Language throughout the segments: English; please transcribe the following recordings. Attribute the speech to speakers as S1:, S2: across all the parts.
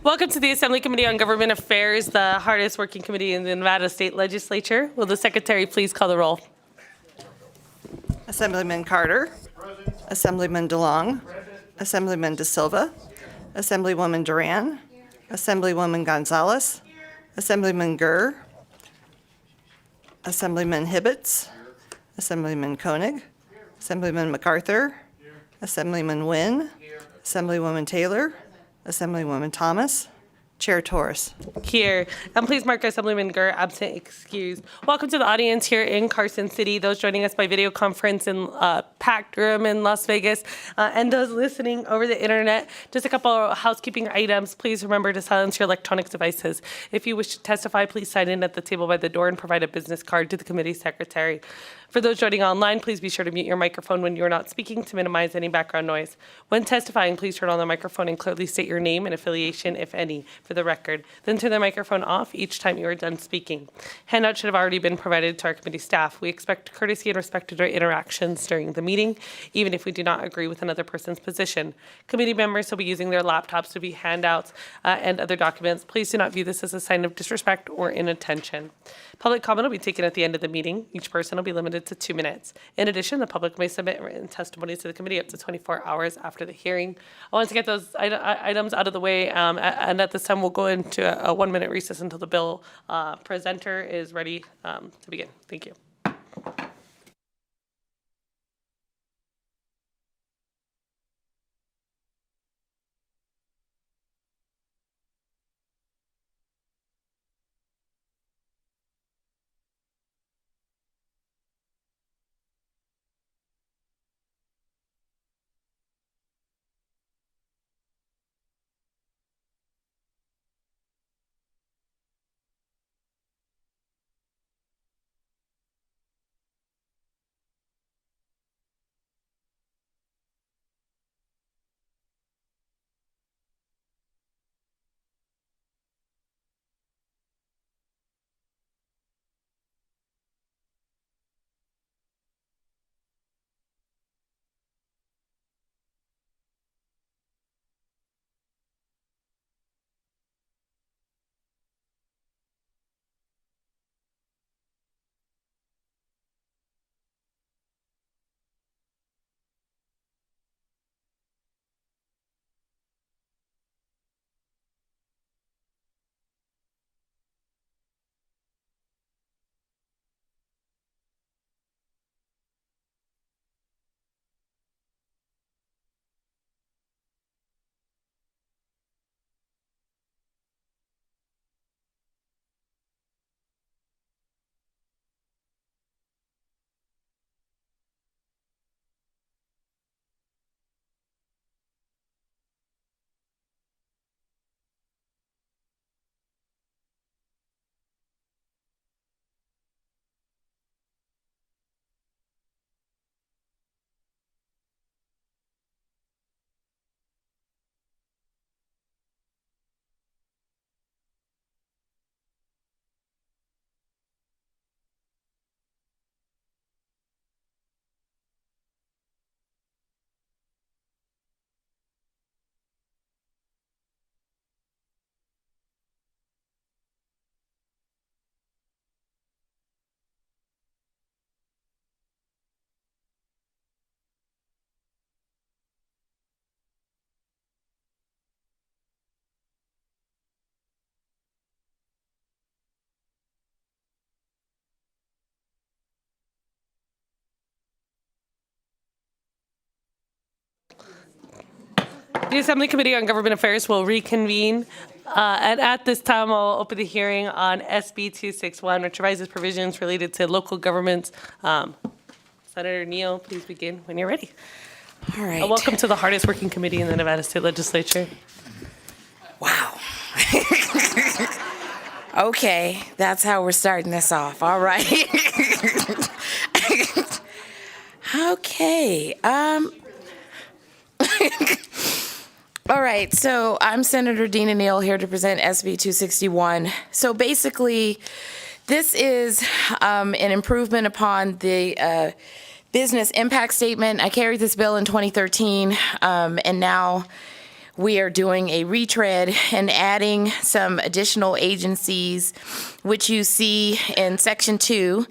S1: Welcome to the Assembly Committee on Government Affairs, the hardest working committee in the Nevada State Legislature. Will the Secretary please call the roll?
S2: Assemblyman Carter. Present. Assemblyman DeLong. Present. Assemblyman De Silva. Assemblywoman Duran. Assemblywoman Gonzalez. Assemblyman Gurr. Assemblyman Hibbets. Assemblyman Koenig. Assemblyman MacArthur. Assemblyman Wynn. Assemblywoman Taylor. Assemblywoman Thomas. Chair Torres.
S1: Here. And please mark Assemblyman Gurr absent excused. Welcome to the audience here in Carson City, those joining us by video conference in packed room in Las Vegas, and those listening over the internet. Just a couple of housekeeping items. Please remember to silence your electronic devices. If you wish to testify, please sign in at the table by the door and provide a business card to the committee secretary. For those joining online, please be sure to mute your microphone when you're not speaking to minimize any background noise. When testifying, please turn on the microphone and clearly state your name and affiliation, if any, for the record. Then turn the microphone off each time you are done speaking. Handouts should have already been provided to our committee staff. We expect courtesy and respect to our interactions during the meeting, even if we do not agree with another person's position. Committee members will be using their laptops to view handouts and other documents. Please do not view this as a sign of disrespect or inattention. Public comment will be taken at the end of the meeting. Each person will be limited to 2 minutes. In addition, the public may submit written testimonies to the committee up to 24 hours after the hearing. I want to get those items out of the way, and at this time we'll go into a 1-minute recess until the bill presenter is ready to begin. Thank you. The Assembly Committee on Government Affairs will reconvene. And at this time, I'll open the hearing on SB 261, which revises provisions related to local governments. Senator Neal, please begin when you're ready.
S3: All right.
S1: Welcome to the hardest working committee in the Nevada State Legislature.
S3: Wow. Okay, that's how we're starting this off. All right. Okay. All right, so I'm Senator Dina Neal here to present SB 261. So basically, this is an improvement upon the business impact statement. I carried this bill in 2013, and now we are doing a retread and adding some additional agencies, which you see in Section 2.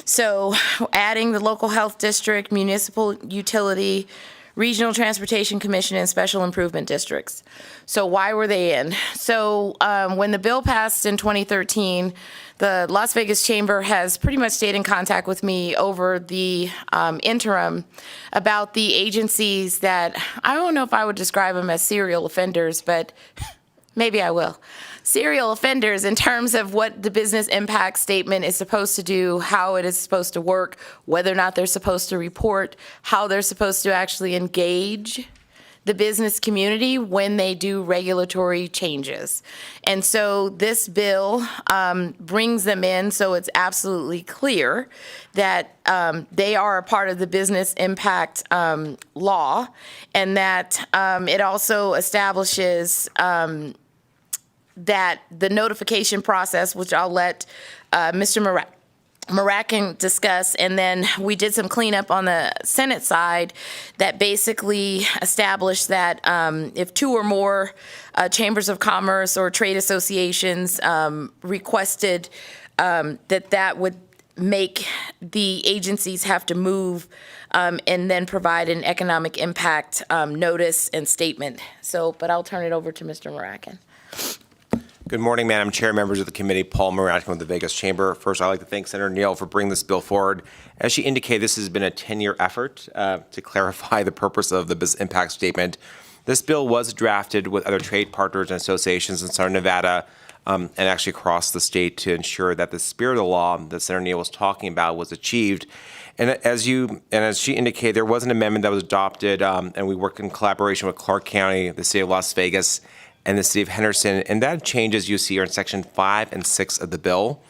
S3: So adding the local health district, municipal utility, regional transportation commission, and special improvement districts. So why were they in? So when the bill passed in 2013, the Las Vegas Chamber has pretty much stayed in contact with me over the interim about the agencies that, I don't know if I would describe them as serial offenders, but maybe I will. Serial offenders in terms of what the business impact statement is supposed to do, how it is supposed to work, whether or not they're supposed to report, how they're supposed to actually engage the business community when they do regulatory changes. And so this bill brings them in so it's absolutely clear that they are a part of the business impact law, and that it also establishes that the notification process, which I'll let Mr. Maracan discuss, and then we did some cleanup on the Senate side that basically established that if two or more chambers of commerce or trade associations requested that would make the agencies have to move and then provide an economic impact notice and statement. So, but I'll turn it over to Mr. Maracan.
S4: Good morning, Madam Chair, members of the committee. Paul Moratkin with the Vegas Chamber. First, I'd like to thank Senator Neal for bringing this bill forward. As she indicated, this has been a 10-year effort to clarify the purpose of the business impact statement. This bill was drafted with other trade partners and associations in Southern Nevada and actually across the state to ensure that the spirit of the law that Senator Neal was talking about was achieved. And as she indicated, there was an amendment that was adopted, and we worked in collaboration with Clark County, the city of Las Vegas, and the city of Henderson, and that changes you see are in section 5 and 6 of the bill.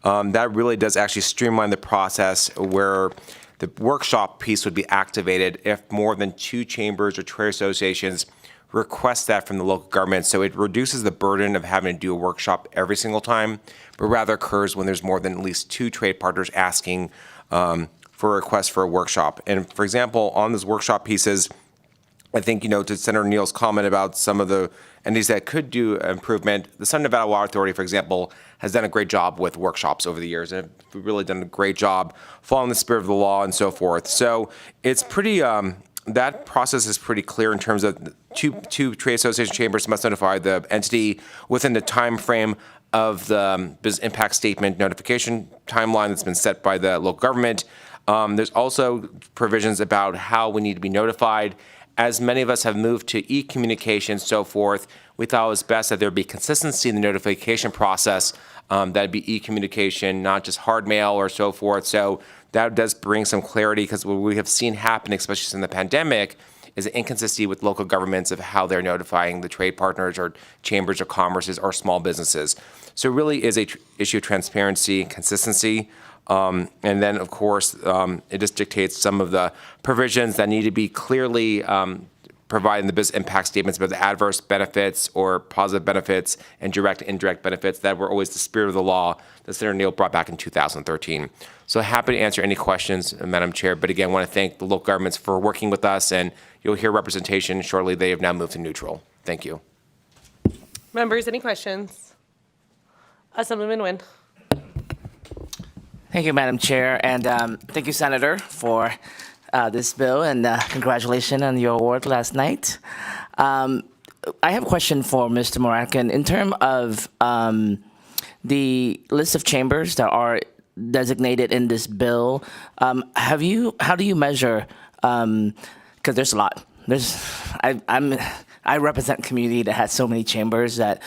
S4: That really does actually streamline the process where the workshop piece would be activated if more than 2 chambers or trade associations request that from the local government. So it reduces the burden of having to do a workshop every single time, but rather occurs when there's more than at least 2 trade partners asking for a request for a workshop. And for example, on those workshop pieces, I think, to Senator Neal's comment about some of the entities that could do improvement, the Southern Nevada Water Authority, for example, has done a great job with workshops over the years, and have really done a great job following the spirit of the law and so forth. So it's pretty, that process is pretty clear in terms of two trade association chambers must notify the entity within the time frame of the business impact statement notification timeline that's been set by the local government. There's also provisions about how we need to be notified. As many of us have moved to e-communication and so forth, we thought it was best that there be consistency in the notification process. That'd be e-communication, not just hard mail or so forth. So that does bring some clarity, because what we have seen happen, especially since the pandemic, is an inconsistency with local governments of how they're notifying the trade partners or chambers of commerces or small businesses. So it really is a issue of transparency and consistency. And then, of course, it just dictates some of the provisions that need to be clearly provided in the business impact statements about the adverse benefits or positive benefits and direct and indirect benefits that were always the spirit of the law that Senator Neal brought back in 2013. So happy to answer any questions, Madam Chair. But again, I want to thank the local governments for working with us, and you'll hear representation shortly. They have now moved to neutral. Thank you.
S1: Members, any questions? Assemblyman Nguyen.
S5: Thank you, Madam Chair, and thank you, Senator, for this bill, and congratulations on your award last night. I have a question for Mr. Moratkin. In terms of the list of chambers that are designated in this bill, how do you measure? Because there's a lot. I represent a community that has so many chambers that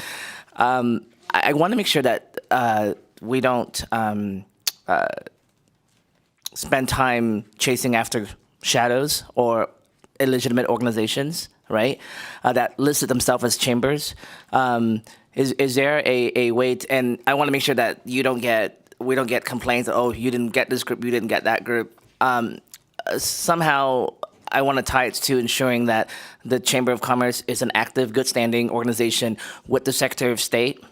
S5: I want to make sure that we don't spend time chasing after shadows or illegitimate organizations, right, that listed themselves as chambers. Is there a way to, and I want to make sure that we don't get complaints that, oh, you didn't get this group, you didn't get that group. Somehow I want to tie it to ensuring that the Chamber of Commerce is an active, good standing organization with the Secretary of State,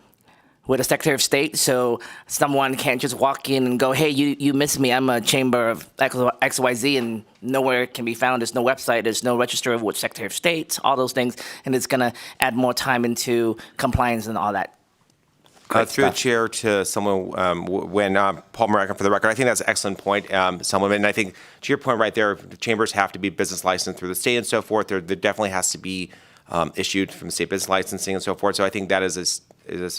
S5: with a Secretary of State, so someone can't just walk in and go, hey, you missed me, I'm a chamber of XYZ, and nowhere can be found. There's no website, there's no register of which Secretary of State, all those things, and it's going to add more time into compliance and all that.
S4: Through the chair to someone, when Paul Moracan, for the record, I think that's an excellent point, someone, and I think to your point right there, the chambers have to be business licensed through the state and so forth. There definitely has to be issued from state business licensing and so forth. So I think that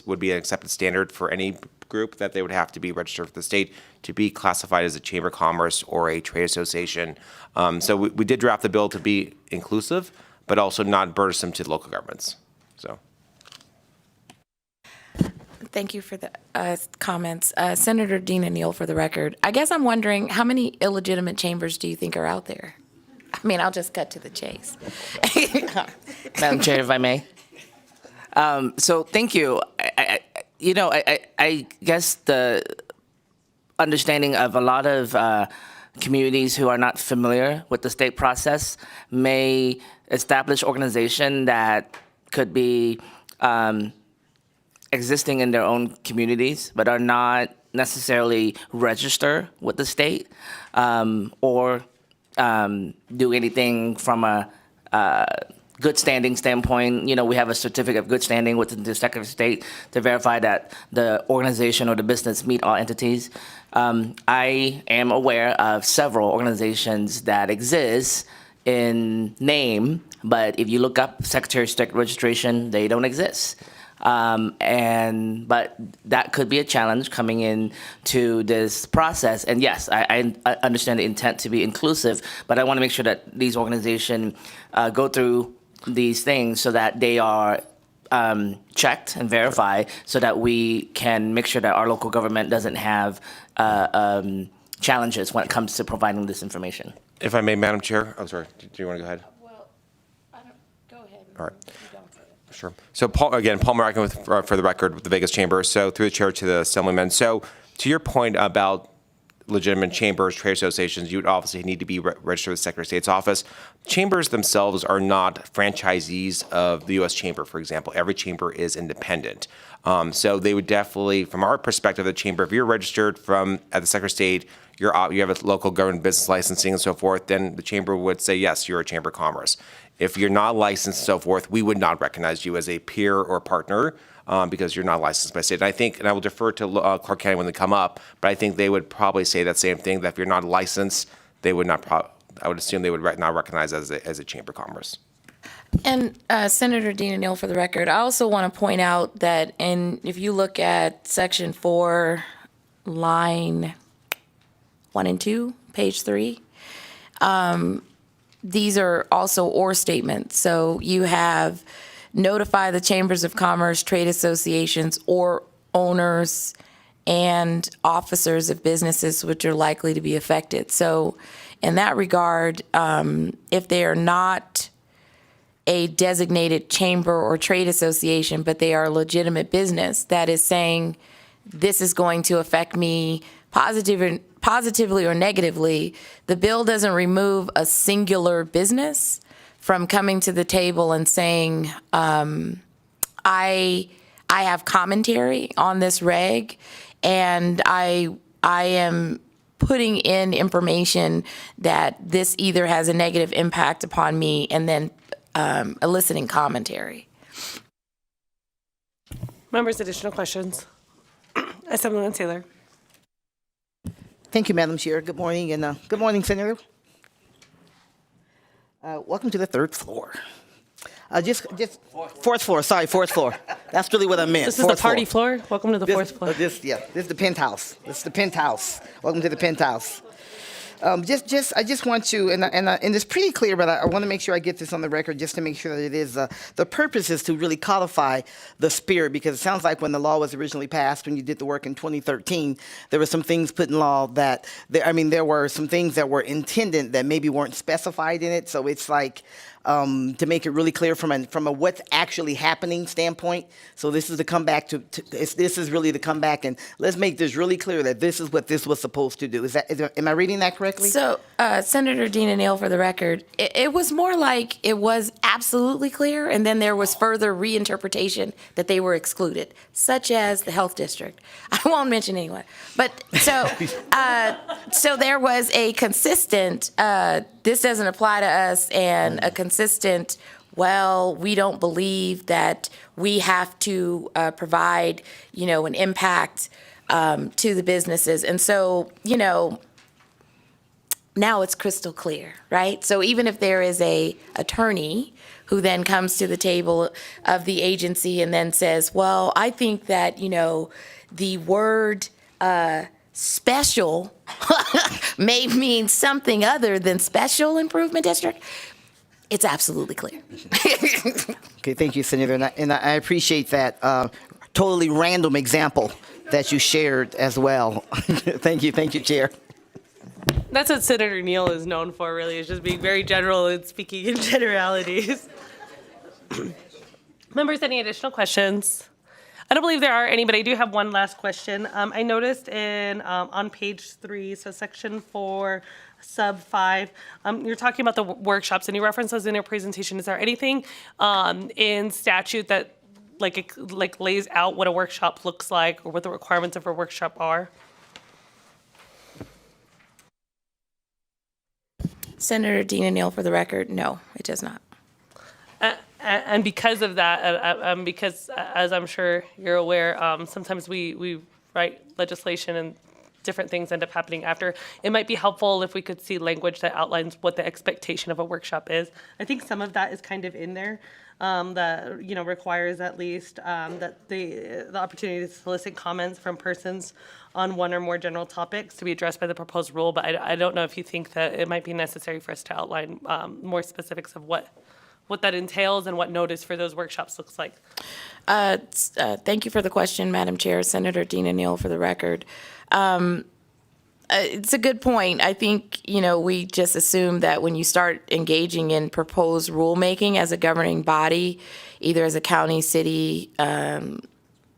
S4: would be an accepted standard for any group, that they would have to be registered with the state to be classified as a chamber of commerce or a trade association. So we did draft the bill to be inclusive, but also not burdensome to the local governments. So.
S3: Thank you for the comments. Senator Dina Neal, for the record. I guess I'm wondering, how many illegitimate chambers do you think are out there? I mean, I'll just cut to the chase.
S5: Madam Chair, if I may. So thank you. I guess the understanding of a lot of communities who are not familiar with the state process may establish organization that could be existing in their own communities, but are not necessarily registered with the state or do anything from a good standing standpoint. We have a certificate of good standing with the Secretary of State to verify that the organization or the business meet all entities. I am aware of several organizations that exist in name, but if you look up Secretary of State registration, they don't exist. But that could be a challenge coming into this process. And yes, I understand the intent to be inclusive, but I want to make sure that these organizations go through these things so that they are checked and verified, so that we can make sure that our local government doesn't have challenges when it comes to providing this information.
S4: If I may, Madam Chair. Oh, sorry. Do you want to go ahead?
S3: Well, I don't. Go ahead.
S4: All right. Sure. So Paul Moracan, for the record, with the Vegas Chamber. So through the chair to the Assemblyman. So to your point about legitimate chambers, trade associations, you would obviously need to be registered with the Secretary of State's office. Chambers themselves are not franchisees of the U.S. Chamber, for example. Every chamber is independent. So they would definitely, from our perspective, the chamber, if you're registered at the Secretary of State, you have a local government business licensing and so forth, then the chamber would say, yes, you're a chamber of commerce. If you're not licensed and so forth, we would not recognize you as a peer or partner because you're not licensed by state. And I think, and I will defer to Clark County when they come up, but I think they would probably say that same thing, that if you're not licensed, they would not, I would assume they would not recognize as a chamber of commerce.
S3: And Senator Dina Neal, for the record, I also want to point out that if you look at Section 4, line 1 and 2, page 3, these are also or statements. So you have notify the chambers of commerce, trade associations, or owners and officers of businesses which are likely to be affected. So in that regard, if they are not a designated chamber or trade association, but they are a legitimate business that is saying this is going to affect me positively or negatively, the bill doesn't remove a singular business from coming to the table and saying, I have commentary on this reg, and I am putting in information that this either has a negative impact upon me, and then eliciting commentary.
S1: Members, additional questions? Assemblyman Taylor.
S6: Thank you, Madam Chair. Good morning, and good morning, Senator. Welcome to the third floor. Just fourth floor. Sorry, fourth floor. That's really what I meant.
S1: This is the party floor. Welcome to the fourth floor.
S6: This is the penthouse. This is the penthouse. Welcome to the penthouse. I just want to, and it's pretty clear, but I want to make sure I get this on the record just to make sure that it is, the purpose is to really codify the spirit, because it sounds like when the law was originally passed, when you did the work in 2013, there were some things put in law there were some things that were intended that maybe weren't specified in it. So it's like, to make it really clear from a what's actually happening standpoint. So this is to come back this is really to come back and let's make this really clear that this is what this was supposed to do. Am I reading that correctly?
S3: So, Senator Dean and Neal, for the record, it was more like it was absolutely clear, and then there was further reinterpretation that they were excluded, such as the health district. I won't mention anyone, but so there was a consistent. This doesn't apply to us, and a consistent. Well, we don't believe that we have to provide, an impact to the businesses, and so now it's crystal clear, right? So even if there is a attorney who then comes to the table of the agency and then says, well, I think that, the word special may mean something other than special improvement district, it's absolutely clear.
S6: Okay, thank you, Senator, and I appreciate that totally random example that you shared as well. Thank you, Chair.
S1: That's what Senator Neal is known for, really, is just being very general and speaking in generalities. Members, any additional questions? I don't believe there are any, but I do have one last question. I noticed on page 3, so section 4, sub 5, you're talking about the workshops, and you reference those in your presentation. Is there anything in statute that like lays out what a workshop looks like or what the requirements of a workshop are?
S3: Senator Dean and Neal, for the record, no, it does not.
S1: And because of that, because as I'm sure you're aware, sometimes we write legislation and different things end up happening after. It might be helpful if we could see language that outlines what the expectation of a workshop is. I think some of that is kind of in there, that requires at least that the opportunity to solicit comments from persons on one or more general topics to be addressed by the proposed rule. But I don't know if you think that it might be necessary for us to outline more specifics of what that entails and what notice for those workshops looks like.
S3: Thank you for the question, Madam Chair. Senator Dean and Neal, for the record. It's a good point. I think, we just assume that when you start engaging in proposed rulemaking as a governing body, either as a county, city,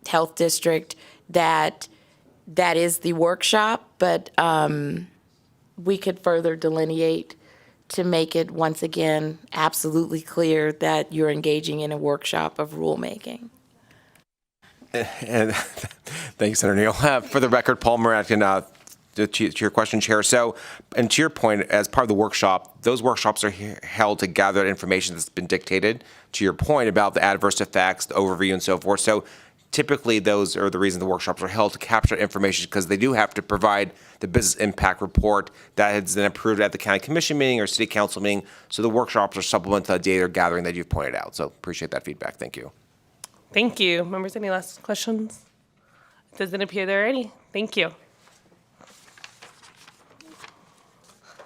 S3: health district, that is the workshop, but we could further delineate to make it, once again, absolutely clear that you're engaging in a workshop of rulemaking.
S4: And thanks, Senator Neal. For the record, Paul Moratkin, to your question, Chair. So, and to your point, as part of the workshop, those workshops are held to gather information that's been dictated, to your point about the adverse effects, the overview, and so forth. So typically those are the reason the workshops are held, to capture information, because they do have to provide the business impact report that has been approved at the county commission meeting or city council meeting. So the workshops are supplement to the data gathering that you've pointed out. So appreciate that feedback. Thank you.
S1: Thank you. Members, any last questions? It doesn't appear there are any. Thank you.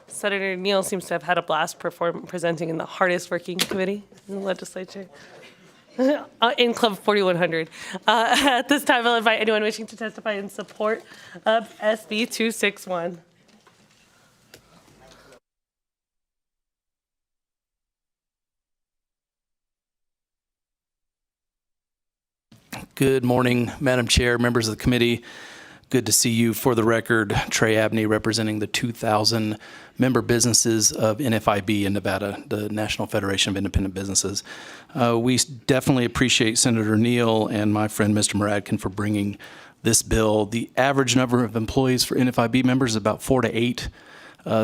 S1: Senator Neal seems to have had a blast presenting in the hardest working committee in the legislature. In Club 4100. At this time, I'll invite anyone wishing to testify in support of SB 261.
S7: Good morning, Madam Chair, members of the committee. Good to see you. For the record, Trey Abney, representing the 2,000 member businesses of NFIB in Nevada, the National Federation of Independent Businesses. We definitely appreciate Senator Neal and my friend Mr. Moradkin for bringing this bill. The average number of employees for NFIB members is about 4 to 8.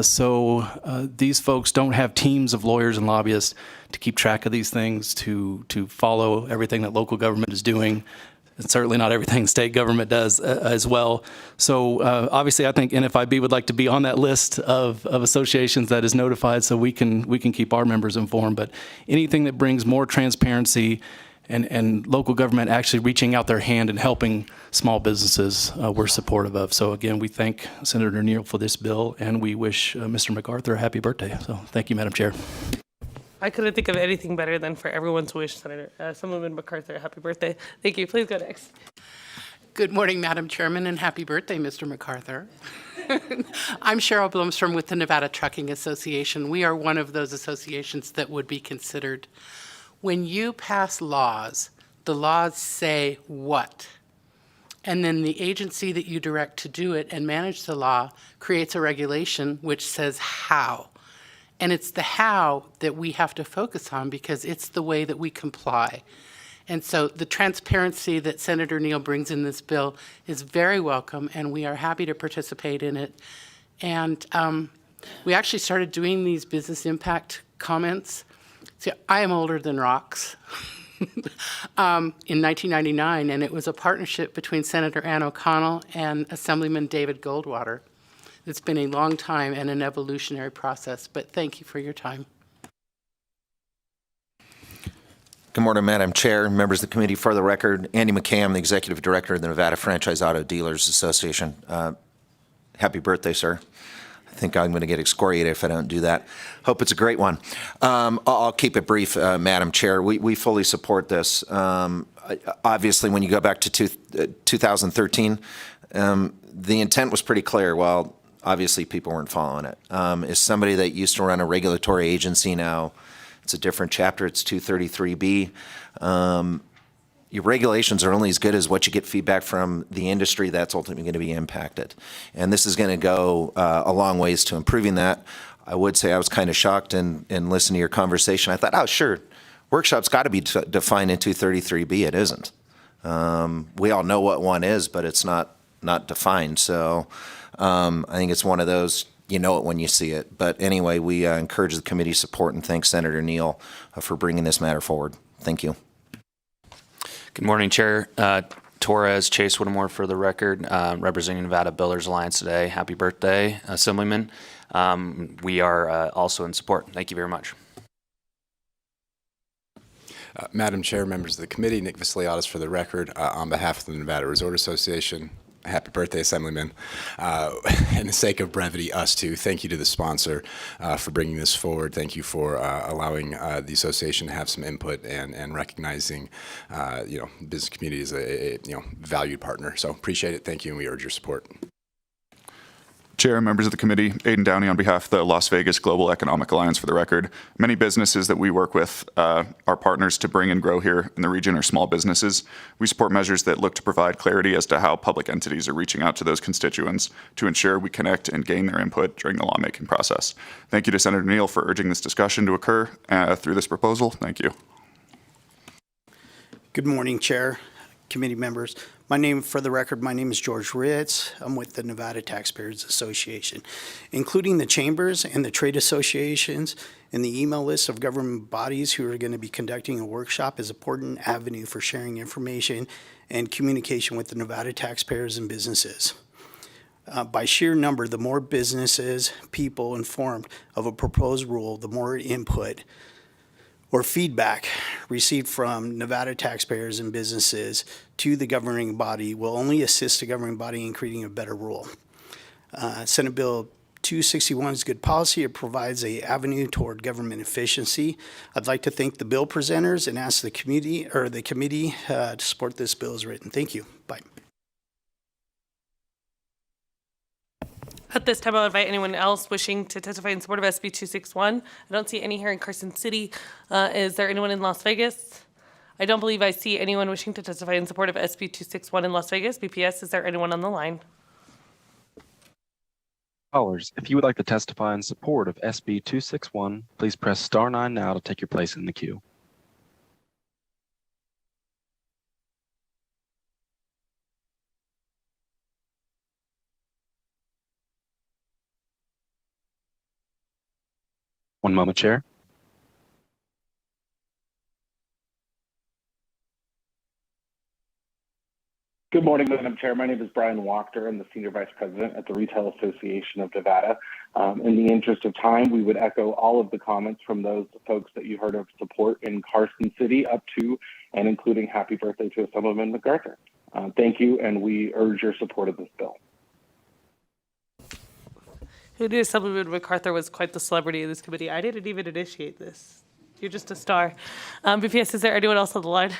S7: So these folks don't have teams of lawyers and lobbyists to keep track of these things, to follow everything that local government is doing. And certainly not everything state government does as well. So obviously, I think NFIB would like to be on that list of associations that is notified, so we can keep our members informed. But anything that brings more transparency and local government actually reaching out their hand and helping small businesses, we're supportive of. So again, we thank Senator Neal for this bill, and we wish Mr. MacArthur a happy birthday. So thank you, Madam Chair.
S1: I couldn't think of anything better than for everyone to wish Senator Assemblyman MacArthur a happy birthday. Thank you. Please go next.
S8: Good morning, Madam Chairman, and happy birthday, Mr. MacArthur. I'm Cheryl Blomstrom with the Nevada Trucking Association. We are one of those associations that would be considered. When you pass laws, the laws say what? And then the agency that you direct to do it and manage the law creates a regulation which says how. And it's the how that we have to focus on because it's the way that we comply. And so the transparency that Senator Neal brings in this bill is very welcome, and we are happy to participate in it. And we actually started doing these business impact comments. See, I am older than rocks. In 1999, and it was a partnership between Senator Ann O'Connell and Assemblyman David Goldwater. It's been a long time and an evolutionary process, but thank you for your time.
S9: Good morning, Madam Chair, members of the committee. For the record, Andy McCam, the Executive Director of the Nevada Franchise Auto Dealers Association. Happy birthday, sir. I think I'm going to get excoriated if I don't do that. Hope it's a great one. I'll keep it brief, Madam Chair. We fully support this. Obviously, when you go back to 2013, the intent was pretty clear. Well, obviously, people weren't following it. As somebody that used to run a regulatory agency now, it's a different chapter. It's 233B. Your regulations are only as good as what you get feedback from the industry that's ultimately going to be impacted. And this is going to go a long ways to improving that. I would say I was kind of shocked in listening to your conversation. I thought, oh, sure, workshop's got to be defined in 233B. It isn't. We all know what one is, but it's not defined. So I think it's one of those, you know it when you see it. But anyway, we encourage the committee's support and thank Senator Neal for bringing this matter forward. Thank you.
S10: Good morning, Chair. Torres Chase Whittemore for the record, representing Nevada Builders Alliance today. Happy birthday, Assemblyman. We are also in support. Thank you very much.
S11: Madam Chair, members of the committee, Nick Vasiliadis for the record, on behalf of the Nevada Resort Association. Happy birthday, Assemblyman. And the sake of brevity, us too, thank you to the sponsor for bringing this forward. Thank you for allowing the association to have some input and recognizing, the business community as a valued partner. So appreciate it. Thank you, and we urge your support.
S12: Chair and members of the committee, Aidan Downey on behalf of the Las Vegas Global Economic Alliance for the record. Many businesses that we work with are partners to bring and grow here in the region are small businesses. We support measures that look to provide clarity as to how public entities are reaching out to those constituents to ensure we connect and gain their input during the lawmaking process. Thank you to Senator Neal for urging this discussion to occur through this proposal. Thank you.
S13: Good morning, Chair, committee members. My name is George Ritz. I'm with the Nevada Taxpayers Association. Including the chambers and the trade associations in the email list of government bodies who are going to be conducting a workshop is an important avenue for sharing information and communication with the Nevada taxpayers and businesses. By sheer number, the more businesses, people informed of a proposed rule, the more input or feedback received from Nevada taxpayers and businesses to the governing body will only assist the governing body in creating a better rule. Senate Bill 261 is good policy. It provides an avenue toward government efficiency. I'd like to thank the bill presenters and ask the committee to support this bill as written. Thank you. Bye.
S1: At this time, I'll invite anyone else wishing to testify in support of SB 261. I don't see any here in Carson City. Is there anyone in Las Vegas? I don't believe I see anyone wishing to testify in support of SB 261 in Las Vegas. BPS, is there anyone on the line?
S14: Callers, if you would like to testify in support of SB 261, please press *9 now to take your place in the queue. One moment, Chair.
S15: Good morning, Madam Chair. My name is Brian Wachter. I'm the Senior Vice President at the Retail Association of Nevada. In the interest of time, we would echo all of the comments from those folks that you heard of support in Carson City up to and including happy birthday to Assemblyman MacArthur. Thank you, and we urge your support of this bill.
S1: Who knew Assemblyman MacArthur was quite the celebrity of this committee? I didn't even initiate this. You're just a star. BPS, is there anyone else on the line?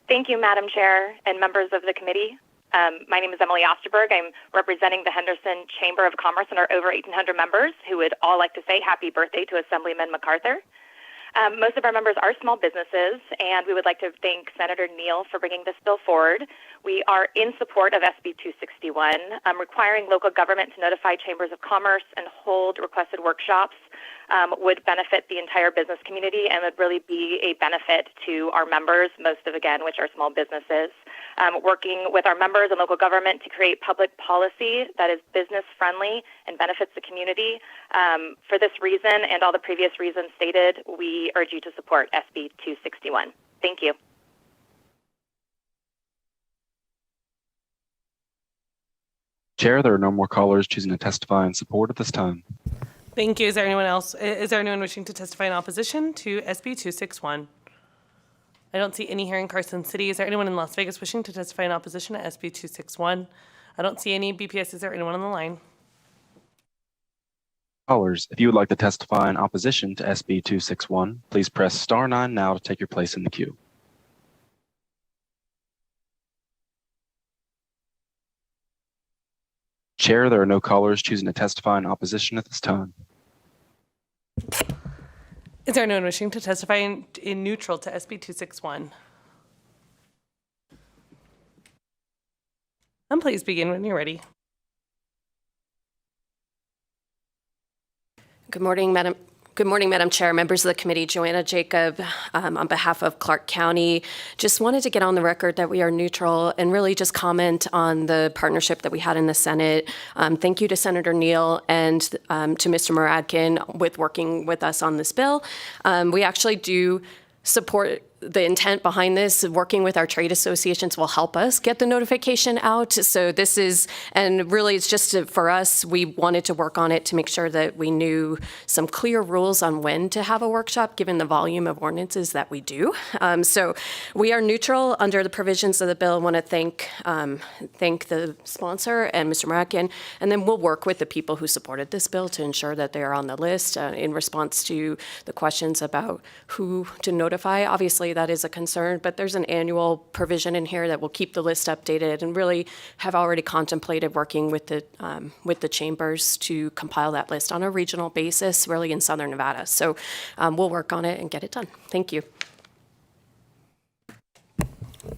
S16: Thank you, Madam Chair and members of the committee. My name is Emily Osterberg. I'm representing the Henderson Chamber of Commerce and our over 1,800 members who would all like to say happy birthday to Assemblyman MacArthur. Most of our members are small businesses, and we would like to thank Senator Neal for bringing this bill forward. We are in support of SB 261, requiring local government to notify chambers of commerce and hold requested workshops would benefit the entire business community and would really be a benefit to our members, most of, again, which are small businesses. Working with our members and local government to create public policy that is business-friendly and benefits the community. For this reason and all the previous reasons stated, we urge you to support SB 261. Thank you.
S14: Chair, there are no more callers choosing to testify in support at this time.
S1: Thank you. Is there anyone else? Is there anyone wishing to testify in opposition to SB 261? I don't see any here in Carson City. Is there anyone in Las Vegas wishing to testify in opposition to SB 261? I don't see any. BPS, is there anyone on the line?
S14: Callers, if you would like to testify in opposition to SB 261, please press star 9 now to take your place in the queue. Chair, there are no callers choosing to testify in opposition at this time.
S1: Is there anyone wishing to testify in neutral to SB 261? And please begin when you're ready.
S17: Good morning, Madam Chair, members of the committee. Joanna Jacob, on behalf of Clark County, just wanted to get on the record that we are neutral and really just comment on the partnership that we had in the Senate. Thank you to Senator Neal and to Mr. Muradkin with working with us on this bill. We actually do support the intent behind this. Working with our trade associations will help us get the notification out. So this is, and really it's just for us, we wanted to work on it to make sure that we knew some clear rules on when to have a workshop, given the volume of ordinances that we do. So we are neutral under the provisions of the bill. I want to thank the sponsor and Mr. Muradkin, and then we'll work with the people who supported this bill to ensure that they are on the list in response to the questions about who to notify. Obviously, that is a concern, but there's an annual provision in here that will keep the list updated, and really have already contemplated working with the chambers to compile that list on a regional basis, really in Southern Nevada. So we'll work on it and get it done. Thank you.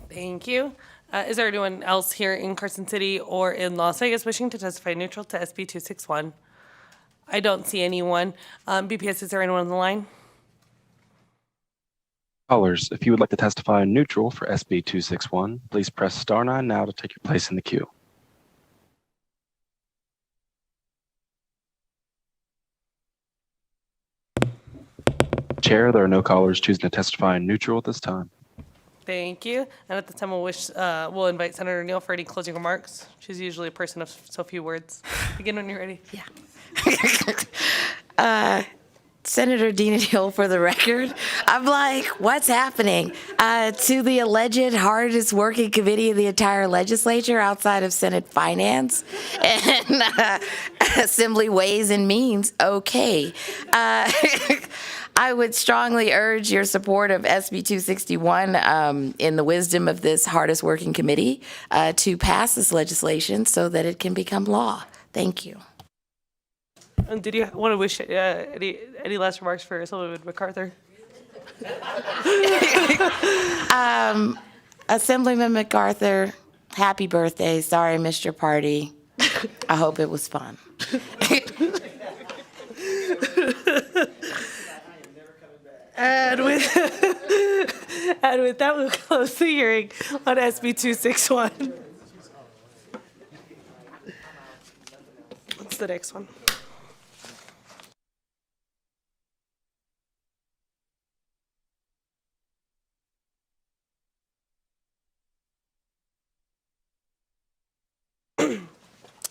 S1: Thank you. Is there anyone else here in Carson City or in Las Vegas wishing to testify neutral to SB 261? I don't see anyone. BPS, is there anyone on the line?
S14: Callers, if you would like to testify in neutral for SB 261, please press star 9 now to take your place in the queue. Chair, there are no callers choosing to testify in neutral at this time.
S1: Thank you. And at this time, we'll invite Senator Neal for any closing remarks. She's usually a person of so few words. Begin when you're ready.
S3: Yeah. Senator Dina Neal for the record. I'm like, what's happening? To the alleged hardest working committee of the entire legislature outside of Senate Finance and Assembly Ways and Means, okay. I would strongly urge your support of SB 261 in the wisdom of this hardest working committee to pass this legislation so that it can become law. Thank you.
S1: And did you want to wish any last remarks for Assemblyman MacArthur?
S3: Assemblyman MacArthur, happy birthday. Sorry I missed your party. I hope it was fun.
S1: And with that, we'll close the hearing on SB 261. What's the next one?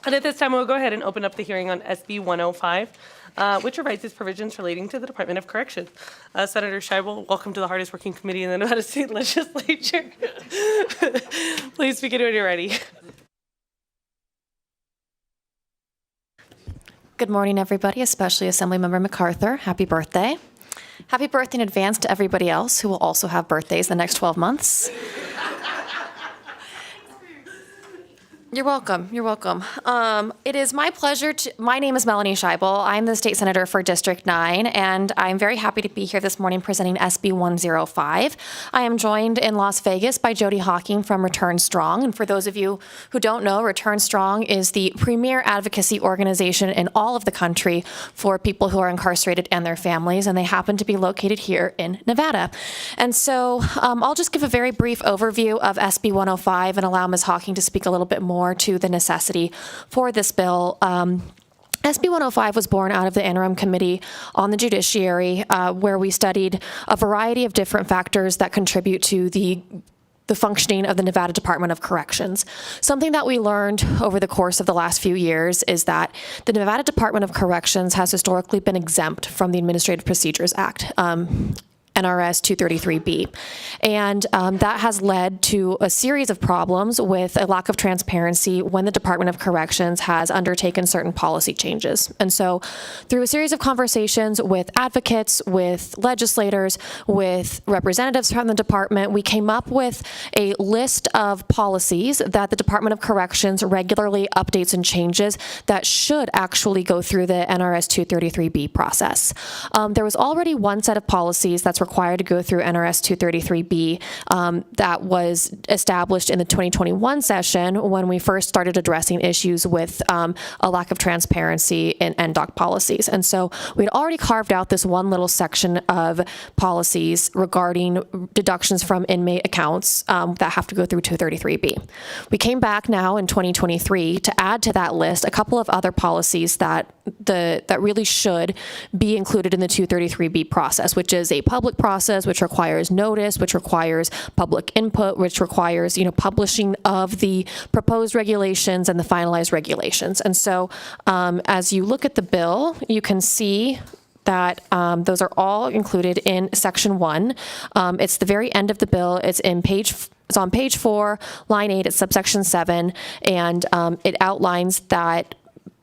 S1: And at this time, we'll go ahead and open up the hearing on SB 105, which revises provisions relating to the Department of Corrections. Senator Scheibel, welcome to the hardest working committee in the Nevada State Legislature. Please begin when you're ready.
S18: Good morning, everybody, especially Assemblymember MacArthur. Happy birthday. Happy birthday in advance to everybody else who will also have birthdays the next 12 months. You're welcome. You're welcome. It is my pleasure my name is Melanie Scheibel. I'm the state senator for District 9, and I'm very happy to be here this morning presenting SB 105. I am joined in Las Vegas by Jody Hawking from Return Strong. And for those of you who don't know, Return Strong is the premier advocacy organization in all of the country for people who are incarcerated and their families, and they happen to be located here in Nevada. And so I'll just give a very brief overview of SB 105 and allow Ms. Hawking to speak a little bit more to the necessity for this bill. SB 105 was born out of the interim committee on the judiciary, where we studied a variety of different factors that contribute to the functioning of the Nevada Department of Corrections. Something that we learned over the course of the last few years is that the Nevada Department of Corrections has historically been exempt from the Administrative Procedures Act. NRS 233B. And that has led to a series of problems with a lack of transparency when the Department of Corrections has undertaken certain policy changes. And so through a series of conversations with advocates, with legislators, with representatives from the department, we came up with a list of policies that the Department of Corrections regularly updates and changes that should actually go through the NRS 233B process. There was already one set of policies that's required to go through NRS 233B that was established in the 2021 session when we first started addressing issues with a lack of transparency in NDOC policies. And so we'd already carved out this one little section of policies regarding deductions from inmate accounts that have to go through 233B. We came back now in 2023 to add to that list a couple of other policies that really should be included in the 233B process, which is a public process, which requires notice, which requires public input, which requires, publishing of the proposed regulations and the finalized regulations. And so as you look at the bill, you can see that those are all included in Section 1. It's the very end of the bill. It's on page 4, line 8, it's subsection 7, and it outlines that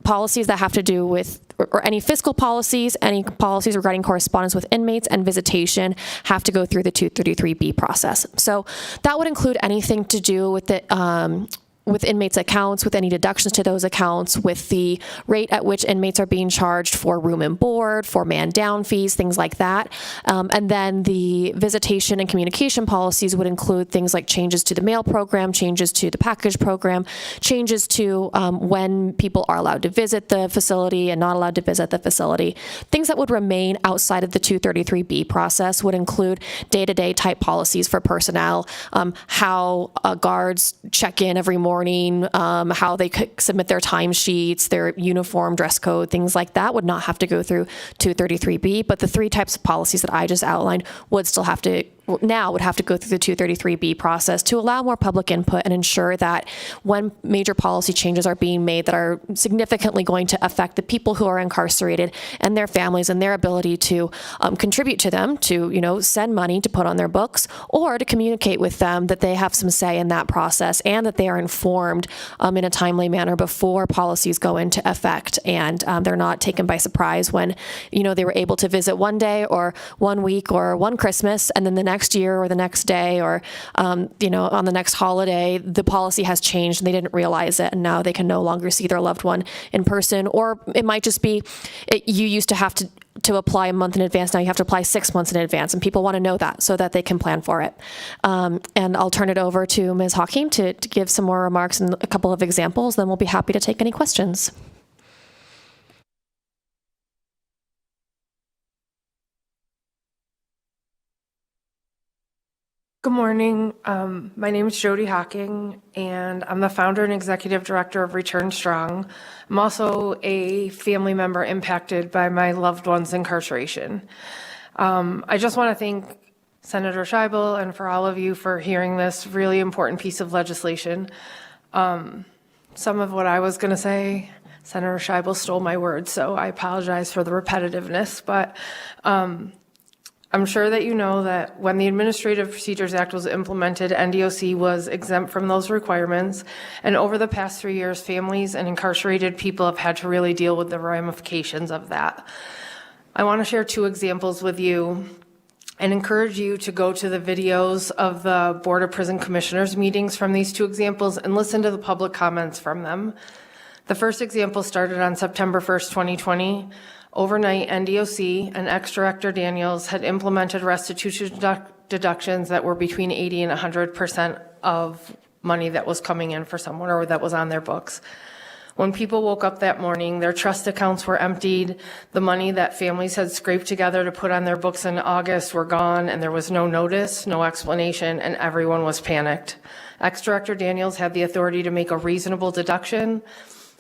S18: policies that have to do with, or any fiscal policies, any policies regarding correspondence with inmates and visitation have to go through the 233B process. So that would include anything to do with the with inmates' accounts, with any deductions to those accounts, with the rate at which inmates are being charged for room and board, for man-down fees, things like that. And then the visitation and communication policies would include things like changes to the mail program, changes to the package program, changes to when people are allowed to visit the facility and not allowed to visit the facility. Things that would remain outside of the 233B process would include day-to-day type policies for personnel, how guards check in every morning, how they could submit their timesheets, their uniform, dress code, things like that would not have to go through 233B, but the three types of policies that I just outlined would still have to go through the 233B process to allow more public input and ensure that when major policy changes are being made that are significantly going to affect the people who are incarcerated and their families and their ability to contribute to them, to send money to put on their books, or to communicate with them that they have some say in that process and that they are informed in a timely manner before policies go into effect, and they're not taken by surprise when they were able to visit one day or 1 week or one Christmas, and then the next year or the next day or on the next holiday the policy has changed and they didn't realize it, and now they can no longer see their loved one in person. Or it might just be you used to have to apply a month in advance, now you have to apply 6 months in advance, and people want to know that so that they can plan for it. And I'll turn it over to Ms. Hawking to give some more remarks and a couple of examples, then we'll be happy to take any questions.
S19: Good morning. My name is Jody Hawking, and I'm the founder and executive director of Return Strong. I'm also a family member impacted by my loved one's incarceration. I just want to thank Senator Scheibel and for all of you for hearing this really important piece of legislation. Some of what I was going to say, Senator Scheibel stole my words, so I apologize for the repetitiveness, but I'm sure that you know that when the Administrative Procedures Act was implemented, NDOC was exempt from those requirements. And over the past 3 years, families and incarcerated people have had to really deal with the ramifications of that. I want to share 2 examples with you and encourage you to go to the videos of the Board of Prison Commissioners meetings from these two examples and listen to the public comments from them. The first example started on September 1st, 2020. Overnight, NDOC and ex-Director Daniels had implemented restitution deductions that were between 80 and 100% of money that was coming in for someone or that was on their books. When people woke up that morning, their trust accounts were emptied, the money that families had scraped together to put on their books in August were gone, and there was no notice, no explanation, and everyone was panicked. Ex-Director Daniels had the authority to make a reasonable deduction.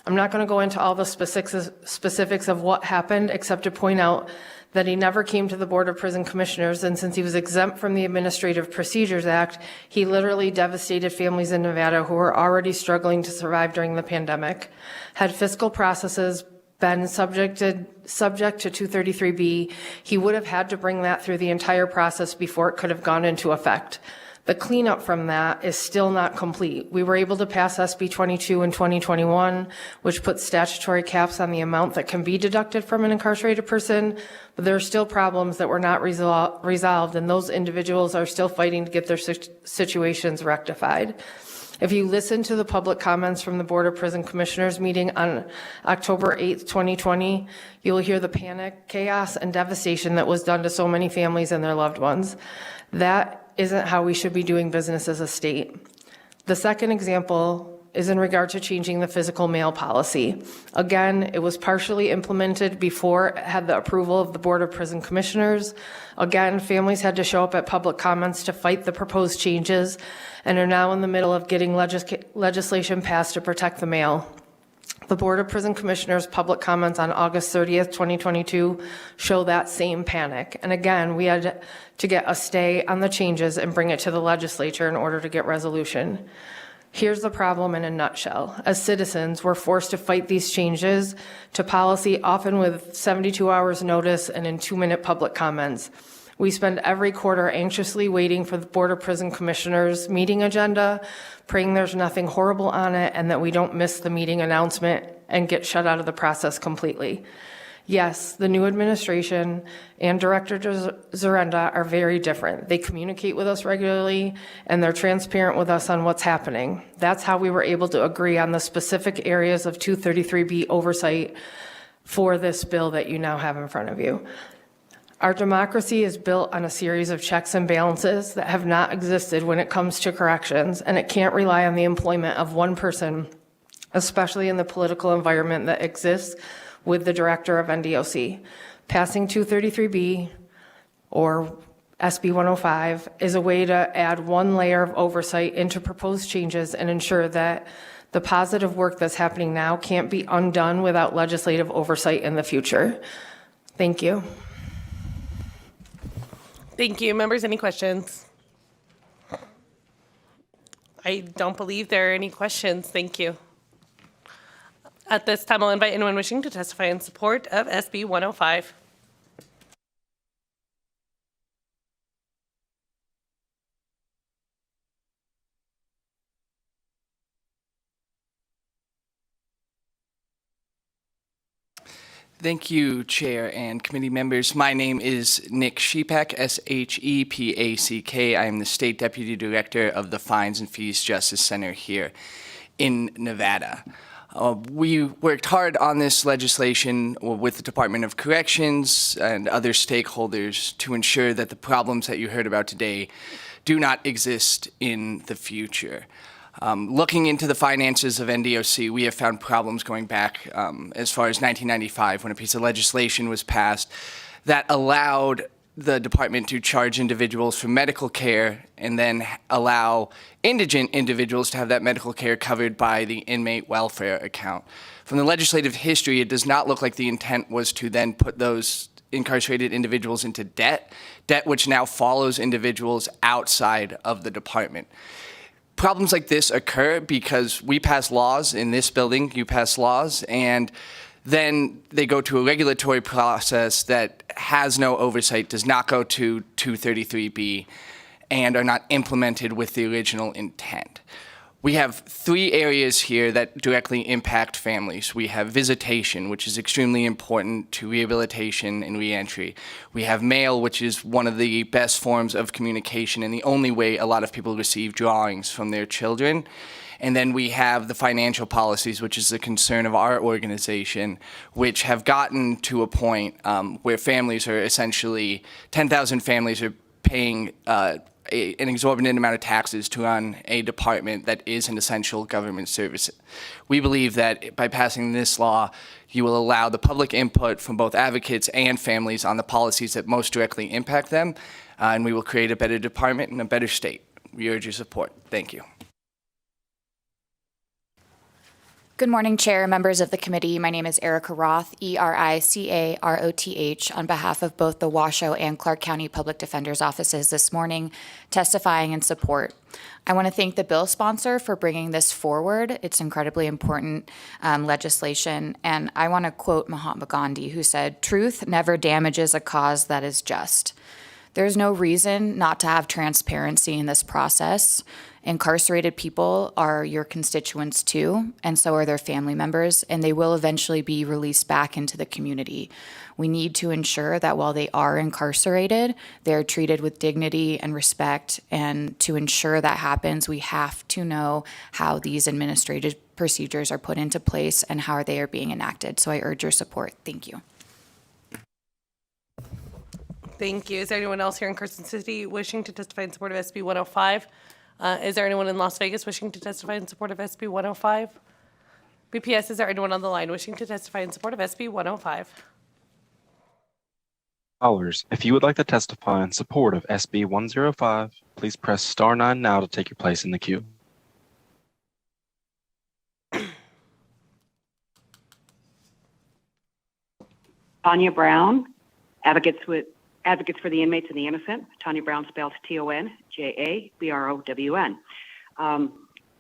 S19: I'm not going to go into all the specifics of what happened, except to point out that he never came to the Board of Prison Commissioners, and since he was exempt from the Administrative Procedures Act, he literally devastated families in Nevada who were already struggling to survive during the pandemic. Had fiscal processes been subject to 233B, he would have had to bring that through the entire process before it could have gone into effect. The cleanup from that is still not complete. We were able to pass SB 22 in 2021, which puts statutory caps on the amount that can be deducted from an incarcerated person, but there are still problems that were not resolved, and those individuals are still fighting to get their situations rectified. If you listen to the public comments from the Board of Prison Commissioners meeting on October 8th, 2020, you'll hear the panic, chaos, and devastation that was done to so many families and their loved ones. That isn't how we should be doing business as a state. The second example is in regard to changing the physical mail policy. Again, it was partially implemented before it had the approval of the Board of Prison Commissioners. Again, families had to show up at public comments to fight the proposed changes and are now in the middle of getting legislation passed to protect the mail. The Board of Prison Commissioners' public comments on August 30th, 2022 show that same panic. And again, we had to get a stay on the changes and bring it to the legislature in order to get resolution. Here's the problem in a nutshell. As citizens, we're forced to fight these changes to policy, often with 72 hours notice and in 2-minute public comments. We spend every quarter anxiously waiting for the Board of Prison Commissioners meeting agenda, praying there's nothing horrible on it and that we don't miss the meeting announcement and get shut out of the process completely. Yes, the new administration and Director Zarenda are very different. They communicate with us regularly and they're transparent with us on what's happening. That's how we were able to agree on the specific areas of 233B oversight for this bill that you now have in front of you. Our democracy is built on a series of checks and balances that have not existed when it comes to corrections, and it can't rely on the employment of one person, especially in the political environment that exists with the director of NDOC. Passing 233B or SB 105 is a way to add one layer of oversight into proposed changes and ensure that the positive work that's happening now can't be undone without legislative oversight in the future. Thank you.
S1: Thank you. Members, any questions? I don't believe there are any questions. Thank you. At this time, I'll invite anyone wishing to testify in support of SB 105.
S20: Thank you, Chair and committee members. My name is Nick Shepak, S-H-E-P-A-C-K. I am the State Deputy Director of the Fines and Fees Justice Center here in Nevada. We worked hard on this legislation with the Department of Corrections and other stakeholders to ensure that the problems that you heard about today do not exist in the future. Looking into the finances of NDOC, we have found problems going back as far as 1995 when a piece of legislation was passed that allowed the department to charge individuals for medical care and then allow indigent individuals to have that medical care covered by the inmate welfare account. From the legislative history, it does not look like the intent was to then put those incarcerated individuals into debt which now follows individuals outside of the department. Problems like this occur because we pass laws in this building, you pass laws, and then they go to a regulatory process that has no oversight, does not go to 233B, and are not implemented with the original intent. We have three areas here that directly impact families. We have visitation, which is extremely important to rehabilitation and reentry. We have mail, which is one of the best forms of communication and the only way a lot of people receive drawings from their children. And then we have the financial policies, which is the concern of our organization, which have gotten to a point where families are essentially, 10,000 families are paying an exorbitant amount of taxes to run a department that is an essential government service. We believe that by passing this law, you will allow the public input from both advocates and families on the policies that most directly impact them, and we will create a better department and a better state. We urge your support. Thank you.
S21: Good morning, Chair, members of the committee. My name is Erica Roth, ERICAROTH, on behalf of both the Washoe and Clark County Public Defender's offices this morning, testifying in support. I want to thank the bill sponsor for bringing this forward. It's incredibly important legislation. And I want to quote Mahatma Gandhi, who said, "Truth never damages a cause that is just." There's no reason not to have transparency in this process. Incarcerated people are your constituents too, and so are their family members, and they will eventually be released back into the community. We need to ensure that while they are incarcerated, they're treated with dignity and respect, and to ensure that happens, we have to know how these administrative procedures are put into place and how they are being enacted. So I urge your support. Thank you.
S1: Thank you. Is there anyone else here in Carson City wishing to testify in support of SB 105? Is there anyone in Las Vegas wishing to testify in support of SB 105? BPS, is there anyone on the line wishing to testify in support of SB 105?
S14: Callers, if you would like to testify in support of SB 105, please press star 9 now to take your place in the queue.
S22: Tanya Brown, Advocates for the Inmates and the Innocent. Tanya Brown, spelled TONJABROWN.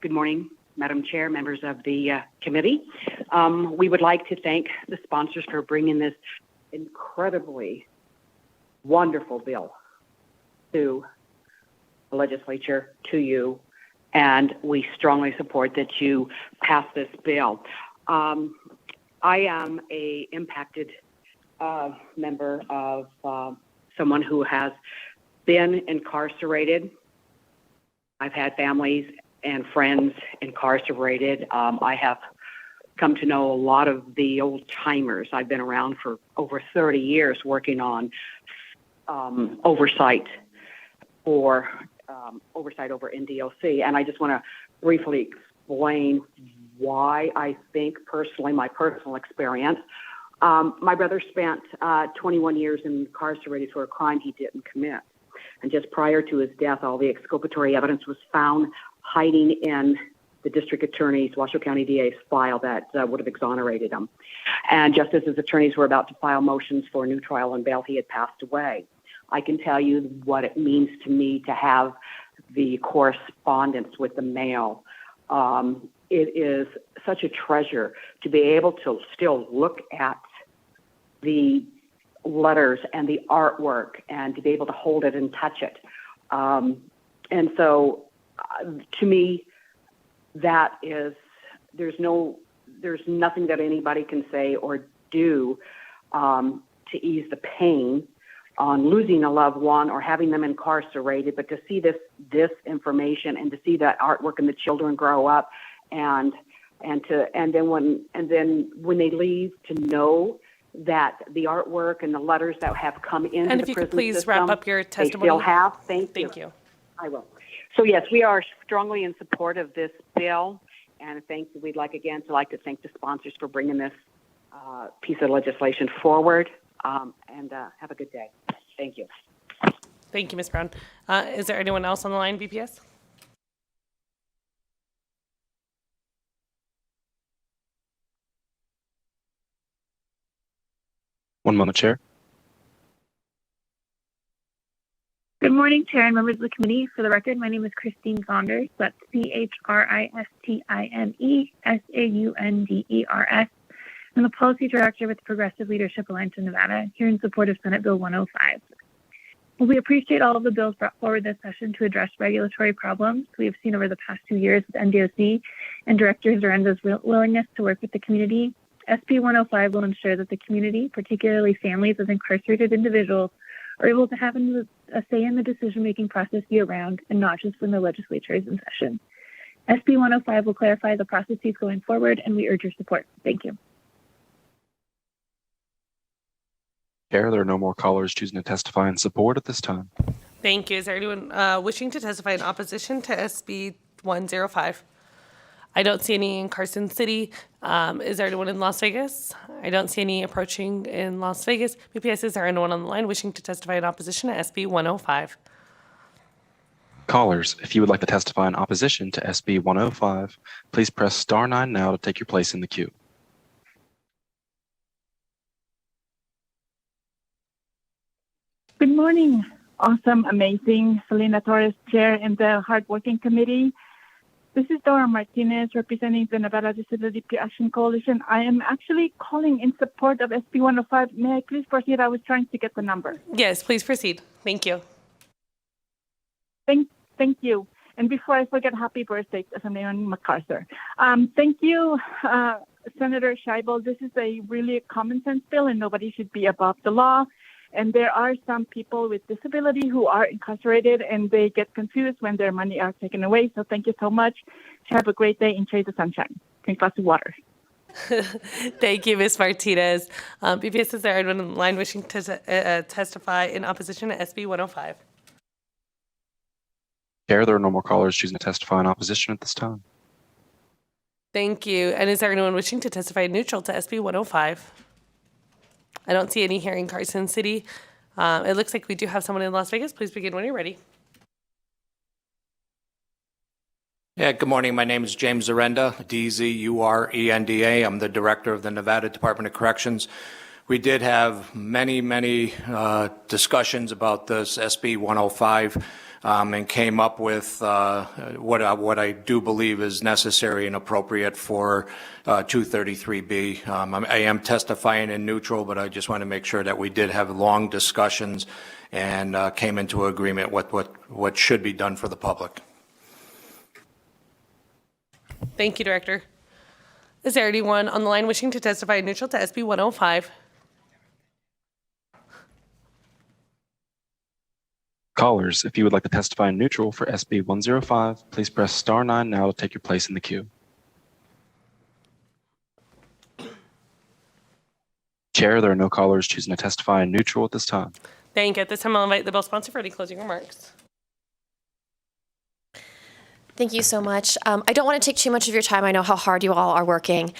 S22: Good morning, Madam Chair, members of the committee. We would like to thank the sponsors for bringing this incredibly wonderful bill to the legislature, to you, and we strongly support that you pass this bill. I am a impacted member of someone who has been incarcerated. I've had families and friends incarcerated. I have come to know a lot of the old timers. I've been around for over 30 years working on oversight over NDOC. And I just want to briefly explain why I think personally, my personal experience. My brother spent 21 years incarcerated for a crime he didn't commit. And just prior to his death, all the exculpatory evidence was found hiding in the district attorney's, Washoe County DA's file that would have exonerated him. And just as his attorneys were about to file motions for a new trial and bail, he had passed away. I can tell you what it means to me to have the correspondence with the mail. It is such a treasure to be able to still look at the letters and the artwork and to be able to hold it and touch it. And so to me, that is, there's nothing that anybody can say or do to ease the pain on losing a loved one or having them incarcerated, but to see this information and to see that artwork and the children grow up and then when they leave, to know that the artwork and the letters that have come into
S1: And
S22: the
S1: if you
S22: prison
S1: could please
S22: system,
S1: wrap up your testimony.
S22: they still have. Thank
S1: you.
S22: I will. So yes, we are strongly in support of this bill, and we'd like to thank the sponsors for bringing this piece of legislation forward. And have a good day. Thank you.
S1: Thank you, Ms. Brown. Is there anyone else on the line, BPS?
S14: One moment, Chair.
S23: Good morning, Chair and members of the committee. For the record, my name is Christine Saunders. That's CHRISTINESAUNDERS. I'm the Policy Director with Progressive Leadership Alliance in Nevada, here in support of Senate Bill 105. We appreciate all of the bills brought forward this session to address regulatory problems we have seen over the past 2 years with NDOC and Director Zarenda's willingness to work with the community. SB 105 will ensure that the community, particularly families of incarcerated individuals, are able to have a say in the decision-making process year-round and not just when the legislature is in session. SB 105 will clarify the processes going forward, and we urge your support. Thank you.
S14: Chair, there are no more callers choosing to testify in support at this time.
S1: Thank you. Is there anyone wishing to testify in opposition to SB 105? I don't see any in Carson City. Is there anyone in Las Vegas? I don't see any approaching in Las Vegas. BPS, is there anyone on the line wishing to testify in opposition to SB 105?
S14: Callers, if you would like to testify in opposition to SB 105, please press star 9 now to take your place in the queue.
S2: Good morning. Awesome, amazing. Selena Torres, Chair in the Hardworking Committee. This is Dora Martinez representing the Nevada Disability Action Coalition. I am actually calling in support of SB 105. May I please proceed? I was trying to get the number.
S1: Yes, please proceed. Thank you.
S2: Thank you. And before I forget, happy birthday to Assemblyman MacArthur. Thank you, Senator Scheibel. This is a really common sense bill and nobody should be above the law. And there are some people with disability who are incarcerated and they get confused when their money are taken away. So thank you so much. Have a great day. Enjoy the sunshine. Drink lots of water.
S1: Thank you, Ms. Martinez. BPS, is there anyone in the line wishing to testify in opposition to SB 105?
S14: Chair, there are no more callers choosing to testify in opposition at this time.
S1: Thank you. And is there anyone wishing to testify neutral to SB 105? I don't see any here in Carson City. It looks like we do have someone in Las Vegas. Please begin when you're ready.
S5: Yeah, good morning. My name is James Zarenda, D-Z-U-R-E-N-D-A. I'm the director of the Nevada Department of Corrections. We did have many discussions about this SB 105 and came up with what I do believe is necessary and appropriate for 233B. I am testifying in neutral, but I just want to make sure that we did have long discussions and came into agreement with what should be done for the public.
S1: Thank you, Director. Is there anyone on the line wishing to testify neutral to SB 105?
S14: Callers, if you would like to testify in neutral for SB 105, please press star 9 now to take your place in the queue. Chair, there are no callers choosing to testify in neutral at this time.
S1: Thank you. At this time, I'll invite the bill sponsor for any closing remarks.
S18: Thank you so much. I don't want to take too much of your time. I know how hard you all are working.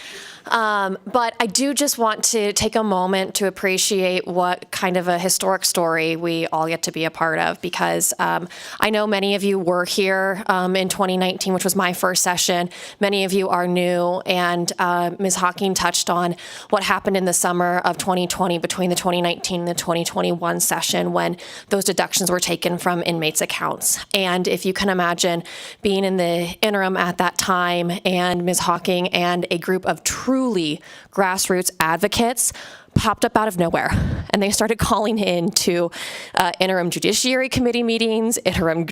S18: But I do just want to take a moment to appreciate what kind of a historic story we all get to be a part of, because I know many of you were here in 2019, which was my first session. Many of you are new, and Ms. Hawking touched on what happened in the summer of 2020 between the 2019 and the 2021 session when those deductions were taken from inmates' accounts. And if you can imagine being in the interim at that time, and Ms. Hawking and a group of truly grassroots advocates popped up out of nowhere, and they started calling in to interim judiciary committee meetings, interim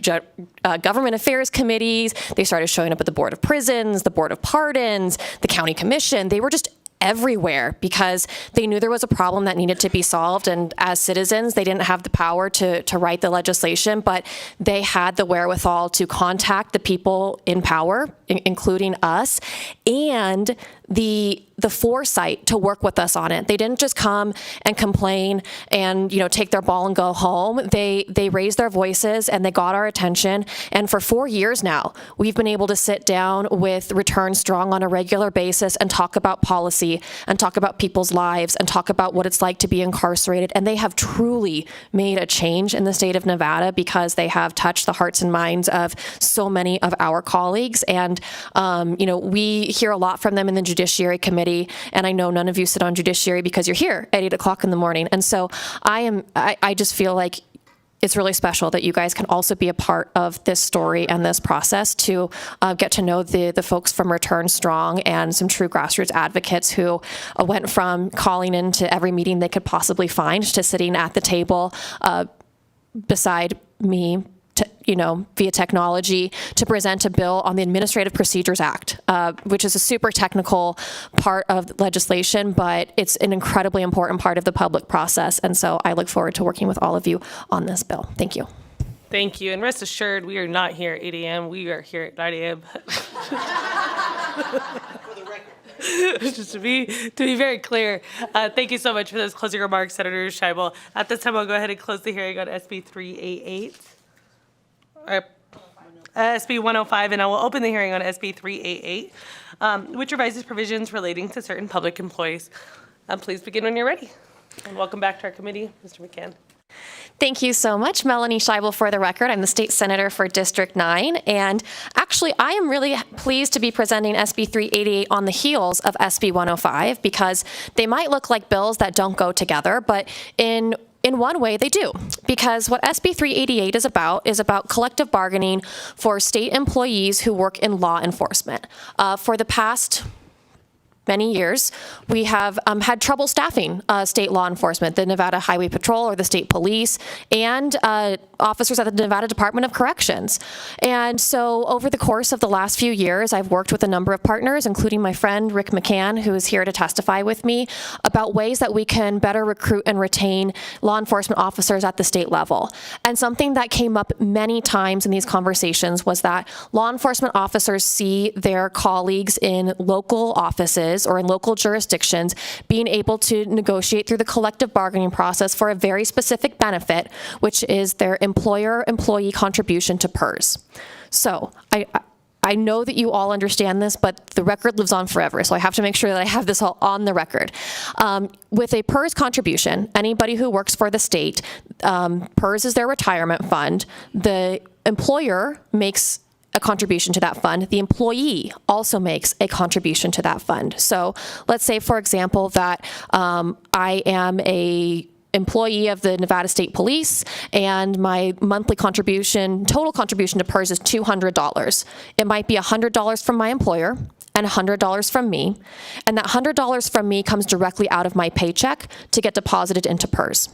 S18: government affairs committees. They started showing up at the Board of Prisons, the Board of Pardons, the County Commission. They were just everywhere because they knew there was a problem that needed to be solved. And as citizens, they didn't have the power to write the legislation, but they had the wherewithal to contact the people in power, including us, and the foresight to work with us on it. They didn't just come and complain and, take their ball and go home. They raised their voices and they got our attention. And for 4 years now, we've been able to sit down with Return Strong on a regular basis and talk about policy and talk about people's lives and talk about what it's like to be incarcerated. And they have truly made a change in the state of Nevada because they have touched the hearts and minds of so many of our colleagues. And, we hear a lot from them in the Judiciary Committee, and I know none of you sit on Judiciary because you're here at 8 o'clock in the morning. And so I just feel like it's really special that you guys can also be a part of this story and this process to get to know the folks from Return Strong and some true grassroots advocates who went from calling into every meeting they could possibly find to sitting at the table beside me, via technology, to present a bill on the Administrative Procedures Act, which is a super technical part of legislation, but it's an incredibly important part of the public process. And so I look forward to working with all of you on this bill. Thank you.
S1: Thank you. And rest assured, we are not here at 8 a.m. We are here at 9 a.m. Just to be very clear, thank you so much for those closing remarks, Senator Scheibel. At this time, I'll go ahead and close the hearing on SB 388. SB 105, and I will open the hearing on SB 388, which revises provisions relating to certain public employees. Please begin when you're ready. And welcome back to our committee, Mr. McCann.
S18: Thank you so much. Melanie Scheibel for the record. I'm the state senator for District 9. And actually, I am really pleased to be presenting SB 388 on the heels of SB 105 because they might look like bills that don't go together, but in one way, they do, because what SB 388 is about collective bargaining for state employees who work in law enforcement. For the past many years, we have had trouble staffing state law enforcement, the Nevada Highway Patrol or the state police, and officers at the Nevada Department of Corrections. And so over the course of the last few years, I've worked with a number of partners, including my friend Rick McCann, who is here to testify with me, about ways that we can better recruit and retain law enforcement officers at the state level. And something that came up many times in these conversations was that law enforcement officers see their colleagues in local offices or in local jurisdictions being able to negotiate through the collective bargaining process for a very specific benefit, which is their employer-employee contribution to PERS. So I know that you all understand this, but the record lives on forever, so I have to make sure that I have this all on the record. With a PERS contribution, anybody who works for the state, PERS is their retirement fund. The employer makes a contribution to that fund. The employee also makes a contribution to that fund. So let's say, for example, that I am a employee of the Nevada State Police, and my monthly contribution, total contribution to PERS is $200. It might be $100 from my employer and $100 from me, and that $100 from me comes directly out of my paycheck to get deposited into PERS.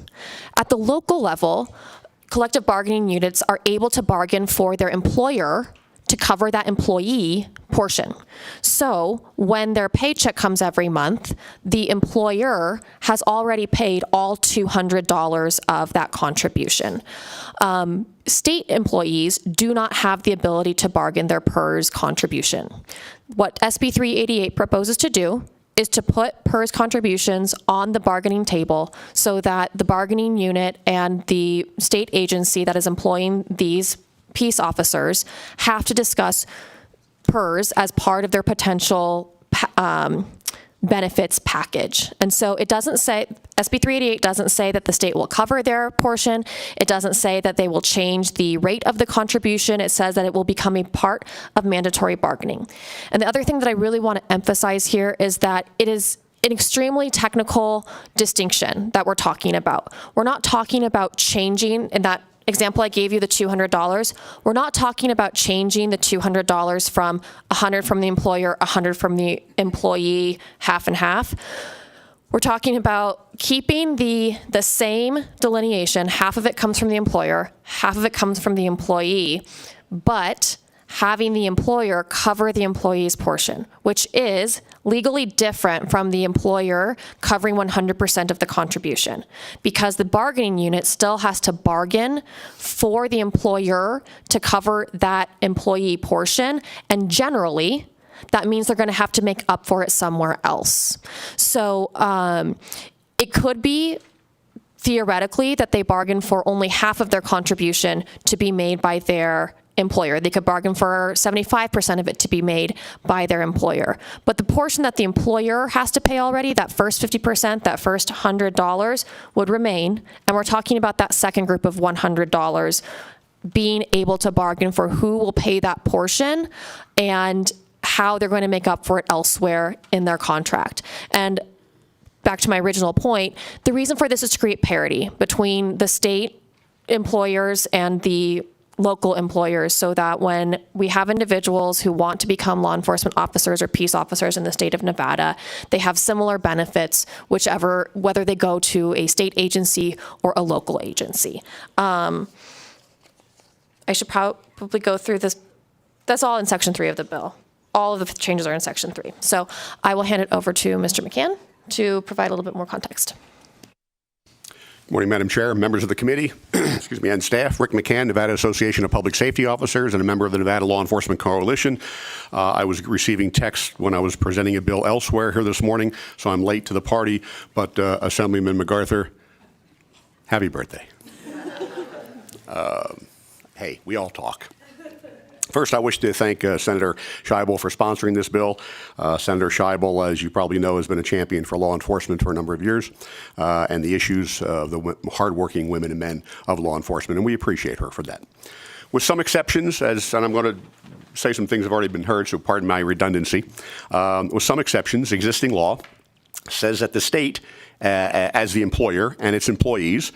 S18: At the local level, collective bargaining units are able to bargain for their employer to cover that employee portion. So when their paycheck comes every month, the employer has already paid all $200 of that contribution. State employees do not have the ability to bargain their PERS contribution. What SB 388 proposes to do is to put PERS contributions on the bargaining table so that the bargaining unit and the state agency that is employing these peace officers have to discuss PERS as part of their potential benefits package. And so it doesn't say, SB 388 doesn't say that the state will cover their portion. It doesn't say that they will change the rate of the contribution. It says that it will become a part of mandatory bargaining. And the other thing that I really want to emphasize here is that it is an extremely technical distinction that we're talking about. We're not talking about changing, in that example I gave you, the $200, we're not talking about changing the $200 from $100 from the employer, $100 from the employee, half and half. We're talking about keeping the same delineation. Half of it comes from the employer, half of it comes from the employee, but having the employer cover the employee's portion, which is legally different from the employer covering 100% of the contribution, because the bargaining unit still has to bargain for the employer to cover that employee portion, and generally that means they're going to have to make up for it somewhere else. So it could be theoretically that they bargain for only half of their contribution to be made by their employer. They could bargain for 75% of it to be made by their employer. But the portion that the employer has to pay already, that first 50%, that first $100 would remain. And we're talking about that second group of $100 being able to bargain for who will pay that portion and how they're going to make up for it elsewhere in their contract. And back to my original point, the reason for this is to create parity between the state employers and the local employers, so that when we have individuals who want to become law enforcement officers or peace officers in the state of Nevada, they have similar benefits, whether they go to a state agency or a local agency. I should probably go through this. That's all in Section 3 of the bill. All of the changes are in Section 3. So I will hand it over to Mr. McCann to provide a little bit more context.
S4: Good morning, Madam Chair, members of the committee, excuse me, and staff. Rick McCann, Nevada Association of Public Safety Officers, and a member of the Nevada Law Enforcement Coalition. I was receiving text when I was presenting a bill elsewhere here this morning, so I'm late to the party. But Assemblyman MacArthur, happy birthday. Hey, we all talk. First, I wish to thank Senator Scheibel for sponsoring this bill. Senator Scheibel, as you probably know, has been a champion for law enforcement for a number of years and the issues of the hardworking women and men of law enforcement, and we appreciate her for that. With some exceptions, and I'm going to say some things have already been heard, so pardon my redundancy. With some exceptions, existing law says that the state, as the employer and its employees,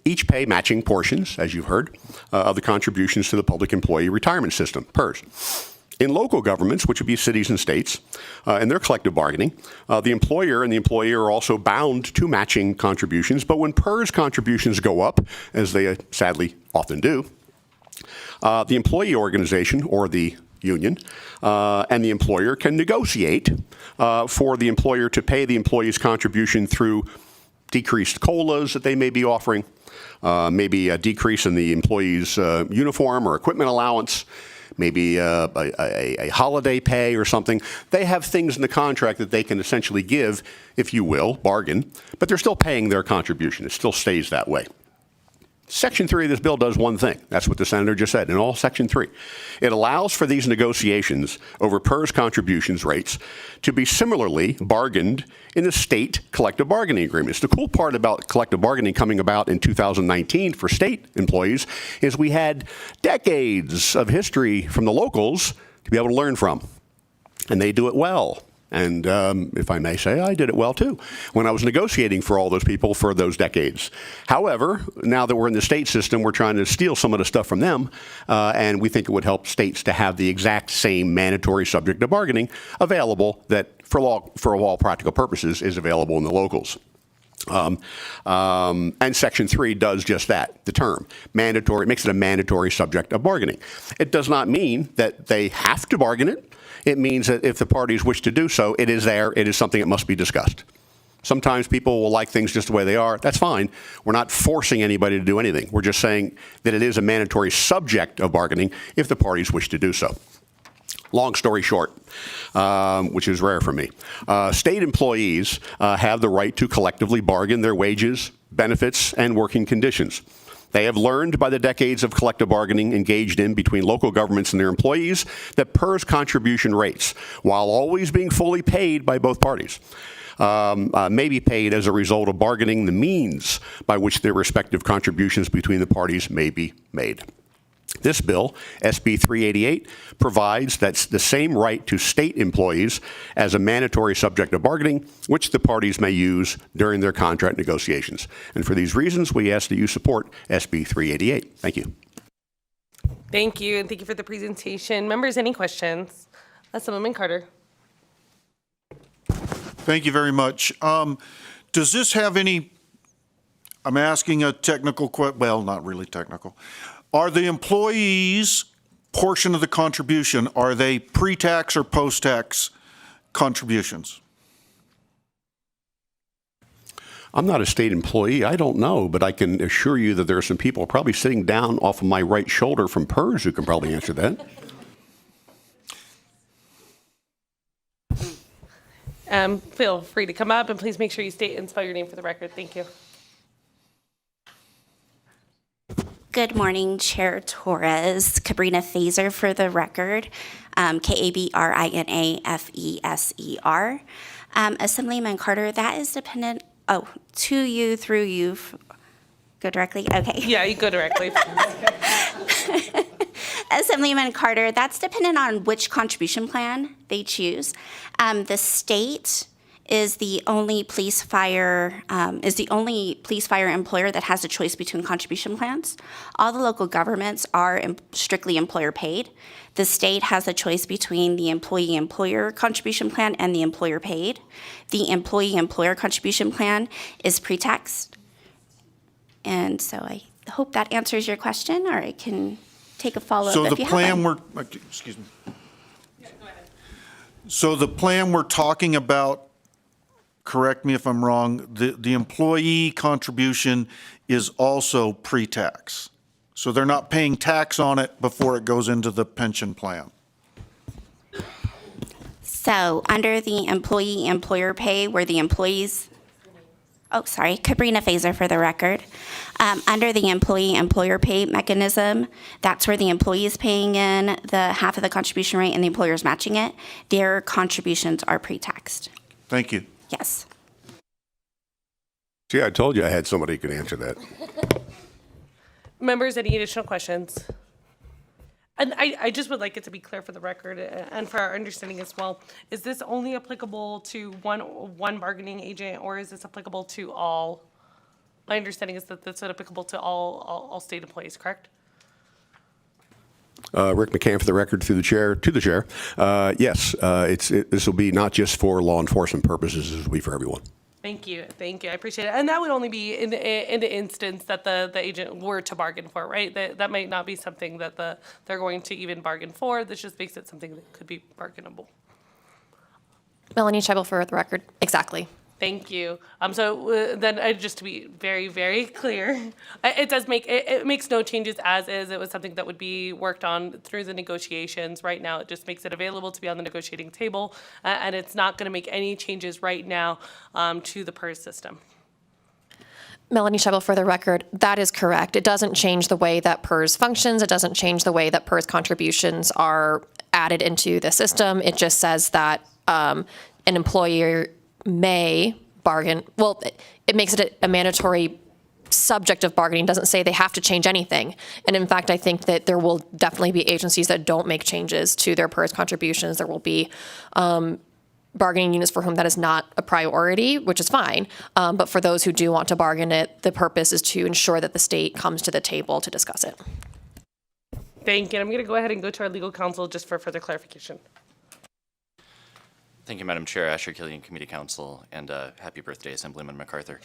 S4: each pay matching portions, as you've heard, of the contributions to the public employee retirement system, PERS. In local governments, which would be cities and states, in their collective bargaining, the employer and the employee are also bound to matching contributions, but when PERS contributions go up, as they sadly often do, the employee organization or the union and the employer can negotiate for the employer to pay the employee's contribution through decreased COLAs that they may be offering, maybe a decrease in the employee's uniform or equipment allowance, maybe a holiday pay or something. They have things in the contract that they can essentially give, if you will, bargain, but they're still paying their contribution. It still stays that way. Section 3 of this bill does one thing. That's what the senator just said in all Section 3. It allows for these negotiations over PERS contributions rates to be similarly bargained in the state collective bargaining agreements. The cool part about collective bargaining coming about in 2019 for state employees is we had decades of history from the locals to be able to learn from, and they do it well. And if I may say, I did it well too when I was negotiating for all those people for those decades. However, now that we're in the state system, we're trying to steal some of the stuff from them, and we think it would help states to have the exact same mandatory subject of bargaining available that, for all practical purposes, is available in the locals. And Section 3 does just that, the term. Mandatory, makes it a mandatory subject of bargaining. It does not mean that they have to bargain it. It means that if the parties wish to do so, it is there. It is something that must be discussed. Sometimes people will like things just the way they are. That's fine. We're not forcing anybody to do anything. We're just saying that it is a mandatory subject of bargaining if the parties wish to do so. Long story short, which is rare for me, state employees have the right to collectively bargain their wages, benefits, and working conditions. They have learned by the decades of collective bargaining engaged in between local governments and their employees that PERS contribution rates, while always being fully paid by both parties, may be paid as a result of bargaining the means by which their respective contributions between the parties may be made. This bill, SB 388, provides that's the same right to state employees as a mandatory subject of bargaining, which the parties may use during their contract negotiations. And for these reasons, we ask that you support SB 388. Thank you.
S1: Thank you, and thank you for the presentation. Members, any questions? Assemblyman Carter.
S6: Thank you very much. Does this have any, I'm asking a technical question, well, not really technical. Are the employees' portion of the contribution, are they pre-tax or post-tax contributions?
S4: I'm not a state employee. I don't know, but I can assure you that there are some people probably sitting down off of my right shoulder from PERS who can probably answer that.
S1: Feel free to come up, and please make sure you state and spell your name for the record. Thank you.
S7: Good morning, Chair Torres. Cabrina Fazer for the record, K-A-B-R-I-N-A-F-E-S-E-R. Assemblyman Carter, that is dependent, to you, through you. Go directly? Okay.
S1: Yeah, you go directly.
S7: Assemblyman Carter, that's dependent on which contribution plan they choose. The state is the only police fire employer that has a choice between contribution plans. All the local governments are strictly employer paid. The state has a choice between the employee-employer contribution plan and the employer paid. The employee-employer contribution plan is pre-taxed. And so I hope that answers your question, or I can take a follow-up
S6: So
S7: if
S6: the
S7: you have
S6: plan
S7: one.
S6: excuse me. So the plan we're talking about, correct me if I'm wrong, the employee contribution is also pre-tax. So they're not paying tax on it before it goes into the pension plan.
S7: So under the employee-employer pay, where the employees, Cabrina Fazer for the record. Under the employee-employer pay mechanism, that's where the employee is paying in the half of the contribution rate and the employer is matching it. Their contributions are pre-taxed.
S6: Thank you.
S7: Yes.
S4: See, I told you I had somebody who could answer that.
S1: Members, any additional questions? And I just would like it to be clear for the record and for our understanding as well. Is this only applicable to one bargaining agent, or is this applicable to all? My understanding is that this is applicable to all state employees, correct?
S4: Rick McCann for the record to the chair. Yes, this will be not just for law enforcement purposes, this will be for everyone.
S1: Thank you. I appreciate it. And that would only be in the instance that the agent were to bargain for, right? That might not be something that they're going to even bargain for. This just makes it something that could be bargainable.
S18: Melanie Scheibel for the record. Exactly.
S1: Thank you. So then, just to be very, very clear, it makes no changes as is. It was something that would be worked on through the negotiations. Right now, it just makes it available to be on the negotiating table, and it's not going to make any changes right now to the PERS system.
S18: Melanie Scheibel for the record. That is correct. It doesn't change the way that PERS functions. It doesn't change the way that PERS contributions are added into the system. It just says that an employer may bargain. Well, it makes it a mandatory subject of bargaining. Doesn't say they have to change anything. And in fact, I think that there will definitely be agencies that don't make changes to their PERS contributions. There will be bargaining units for whom that is not a priority, which is fine. But for those who do want to bargain it, the purpose is to ensure that the state comes to the table to discuss it.
S1: Thank you. I'm going to go ahead and go to our legal counsel just for further clarification.
S8: Thank you, Madam Chair, Asher Killian, Committee Counsel, and happy birthday, Assemblyman MacArthur.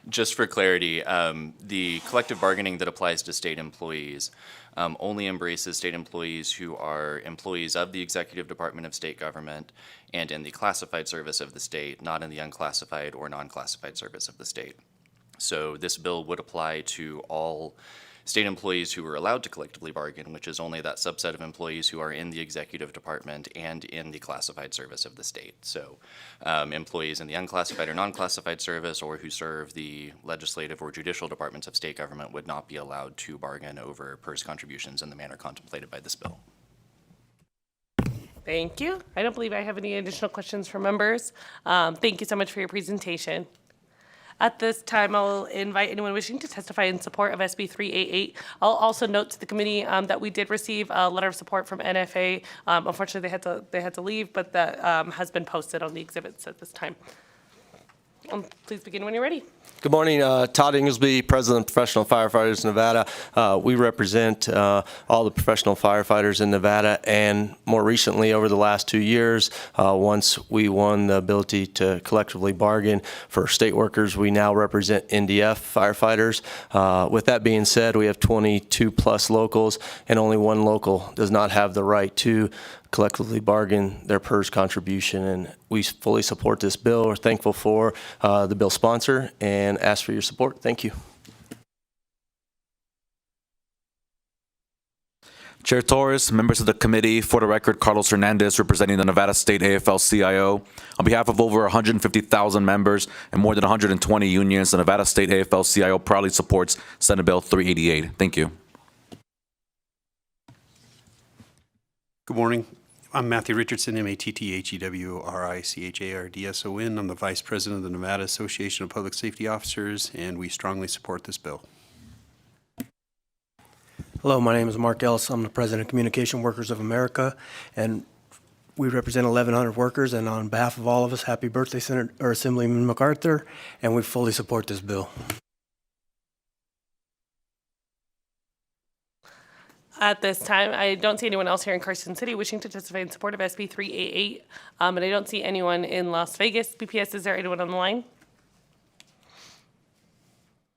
S8: Just for clarity, the collective bargaining that applies to state employees only embraces state employees who are employees of the Executive Department of State Government and in the classified service of the state, not in the unclassified or non-classified service of the state. So this bill would apply to all state employees who are allowed to collectively bargain, which is only that subset of employees who are in the executive department and in the classified service of the state. So employees in the unclassified or non-classified service or who serve the legislative or judicial departments of state government would not be allowed to bargain over PERS contributions in the manner contemplated by this bill.
S1: Thank you. I don't believe I have any additional questions from members. Thank you so much for your presentation. At this time, I'll invite anyone wishing to testify in support of SB 388. I'll also note to the committee that we did receive a letter of support from NFA. Unfortunately, they had to leave, but that has been posted on the exhibits at this time. Please begin when you're ready.
S9: Good morning, Todd Inglesby, President of Professional Firefighters Nevada. We represent all the professional firefighters in Nevada, and more recently, over the last 2 years, once we won the ability to collectively bargain for state workers, we now represent NDF firefighters. With that being said, we have 22 plus locals, and only one local does not have the right to collectively bargain their PERS contribution, and we fully support this bill. We're thankful for the bill sponsor and ask for your support. Thank you.
S10: Chair Torres, members of the committee, for the record, Carlos Hernandez, representing the Nevada State AFL-CIO. On behalf of over 150,000 members and more than 120 unions, the Nevada State AFL-CIO proudly supports Senate Bill 388. Thank you.
S24: Good morning. I'm Matthew Richardson, M-A-T-T-H-E-W-R-I-C-H-A-R-D-S-O-N. I'm the Vice President of the Nevada Association of Public Safety Officers, and we strongly support this bill.
S25: Hello, my name is Mark Ellis. I'm the President of Communication Workers of America, and
S11: we represent 1,100 workers, and on behalf of all of us, happy birthday, Assemblyman MacArthur, and we fully support this bill.
S1: At this time, I don't see anyone else here in Carson City wishing to testify in support of SB 388, and I don't see anyone in Las Vegas. BPS, is there anyone on the line?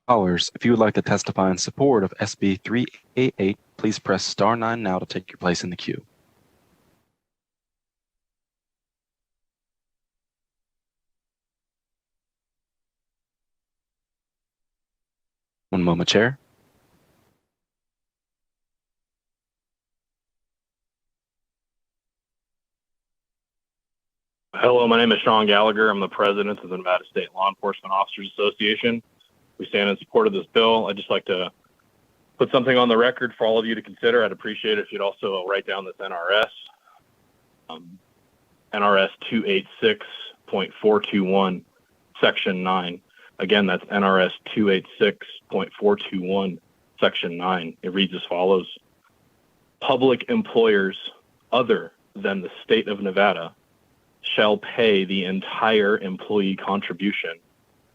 S14: Callers, if you would like to testify in support of SB 388, please press star 9 now to take your place in the queue. One moment, Chair.
S12: Hello, my name is Sean Gallagher. I'm the president of the Nevada State Law Enforcement Officers Association. We stand in support of this bill. I'd just like to put something on the record for all of you to consider. I'd appreciate it if you'd also write down this NRS. NRS 286.421, Section 9. Again, that's NRS 286.421, Section 9. It reads as follows. Public employers other than the state of Nevada shall pay the entire employee contribution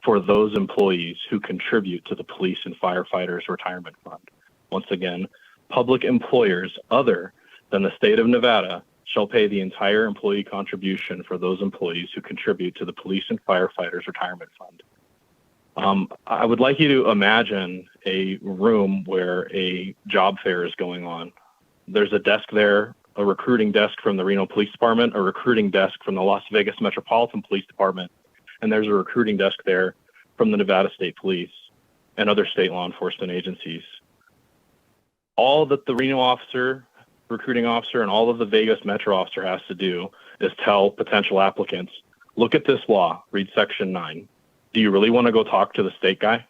S12: for those employees who contribute to the Police and Firefighters Retirement Fund. Once again, public employers other than the state of Nevada shall pay the entire employee contribution for those employees who contribute to the Police and Firefighters Retirement Fund. I would like you to imagine a room where a job fair is going on. There's a desk there, a recruiting desk from the Reno Police Department, a recruiting desk from the Las Vegas Metropolitan Police Department, and there's a recruiting desk there from the Nevada State Police and other state law enforcement agencies. All that the Reno officer, recruiting officer, and all of the Vegas Metro officer has to do is tell potential applicants, look at this law, read Section 9. Do you really want to go talk to the state guy?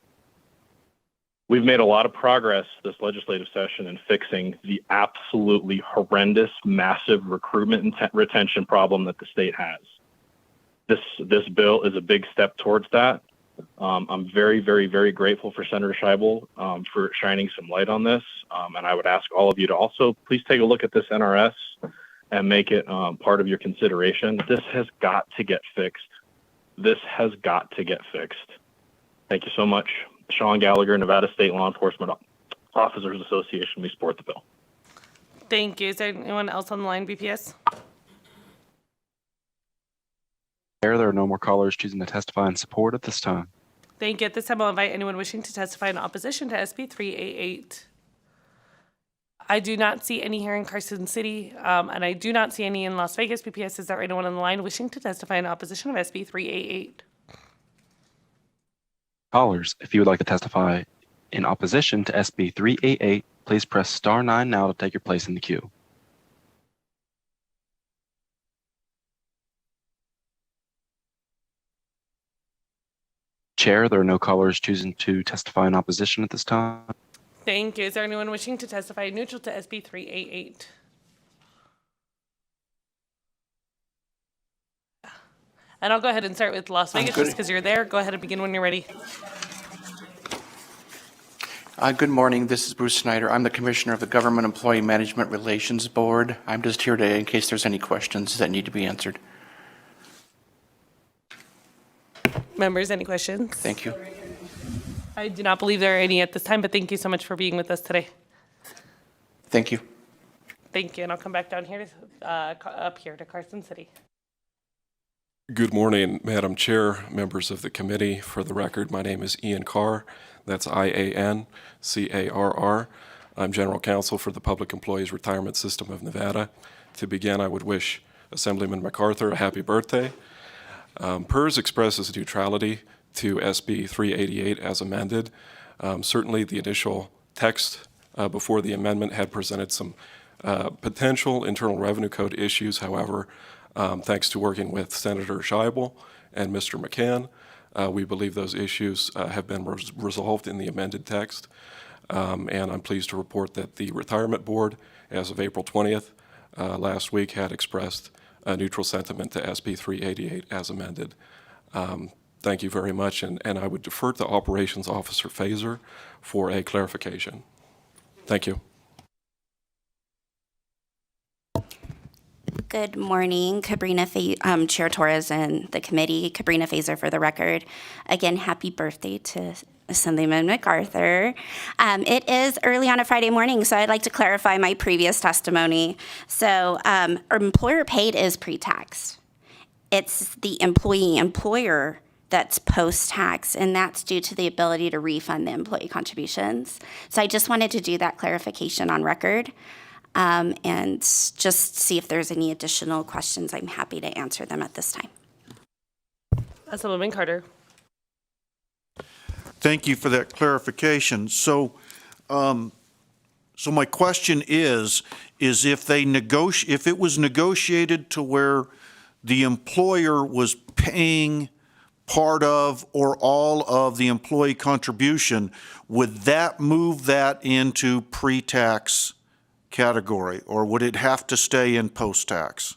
S12: We've made a lot of progress this legislative session in fixing the absolutely horrendous, massive recruitment and retention problem that the state has. This bill is a big step towards that. I'm very, very, very grateful for Senator Scheibel for shining some light on this. And I would ask all of you to also please take a look at this NRS and make it part of your consideration. This has got to get fixed. This has got to get fixed. Thank you so much. Sean Gallagher, Nevada State Law Enforcement Officers Association. We support the bill.
S1: Thank you. Is there anyone else on the line, BPS?
S14: There are no more callers choosing to testify in support at this time.
S1: Thank you. At this time, I'll invite anyone wishing to testify in opposition to SB 388. I do not see any here in Carson City, and I do not see any in Las Vegas. BPS, is there anyone on the line wishing to testify in opposition of SB 388?
S14: Callers, if you would like to testify in opposition to SB 388, please press star 9 now to take your place in the queue. Chair, there are no callers choosing to testify in opposition at this time.
S1: Thank you. Is there anyone wishing to testify neutral to SB 388? And I'll go ahead and start with Las Vegas just because you're there. Go ahead and begin when you're ready.
S13: Good morning. This is Bruce Snyder. I'm the Commissioner of the Government Employee Management Relations Board. I'm just here today in case there's any questions that need to be answered.
S1: Members, any questions?
S13: Thank you.
S1: I do not believe there are any at this time, but thank you so much for being with us today.
S13: Thank you.
S1: Thank you, and I'll come back down here to, up here to Carson City.
S15: Good morning, Madam Chair, members of the committee. For the record, my name is Ian Carr. That's IANCARR. I'm General Counsel for the Public Employees Retirement System of Nevada. To begin, I would wish Assemblyman MacArthur a happy birthday. PERS expresses neutrality to SB 388 as amended. Certainly the initial text before the amendment had presented some potential Internal Revenue Code issues. However, thanks to working with Senator Scheibel and Mr. McCann, we believe those issues have been resolved in the amended text. And I'm pleased to report that the Retirement Board, as of April 20th, last week, had expressed a neutral sentiment to SB 388 as amended. Thank you very much, and I would defer to Operations Officer Fazer for a clarification. Thank you.
S7: Good morning, Chair Torres and the committee. Cabrina Fazer for the record. Again, happy birthday to Assemblyman MacArthur. It is early on a Friday morning, so I'd like to clarify my previous testimony. So employer paid is pre-tax. It's the employer that's post-tax, and that's due to the ability to refund the employee contributions. So I just wanted to do that clarification on record. And just see if there's any additional questions. I'm happy to answer them at this time.
S1: Assemblyman Carter.
S6: Thank you for that clarification. So my question is if it was negotiated to where the employer was paying part of or all of the employee contribution, would that move that into pre-tax category, or would it have to stay in post-tax?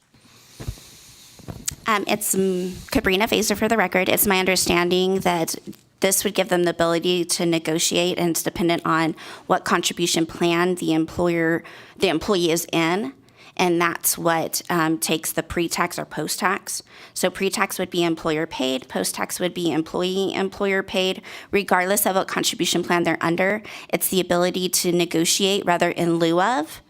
S7: It's Cabrina Fazer for the record. It's my understanding that this would give them the ability to negotiate, and it's dependent on what contribution plan the employee is in, and that's what takes the pre-tax or post-tax. So pre-tax would be employer paid, post-tax would be employer paid, regardless of what contribution plan they're under. It's the ability to negotiate rather in lieu of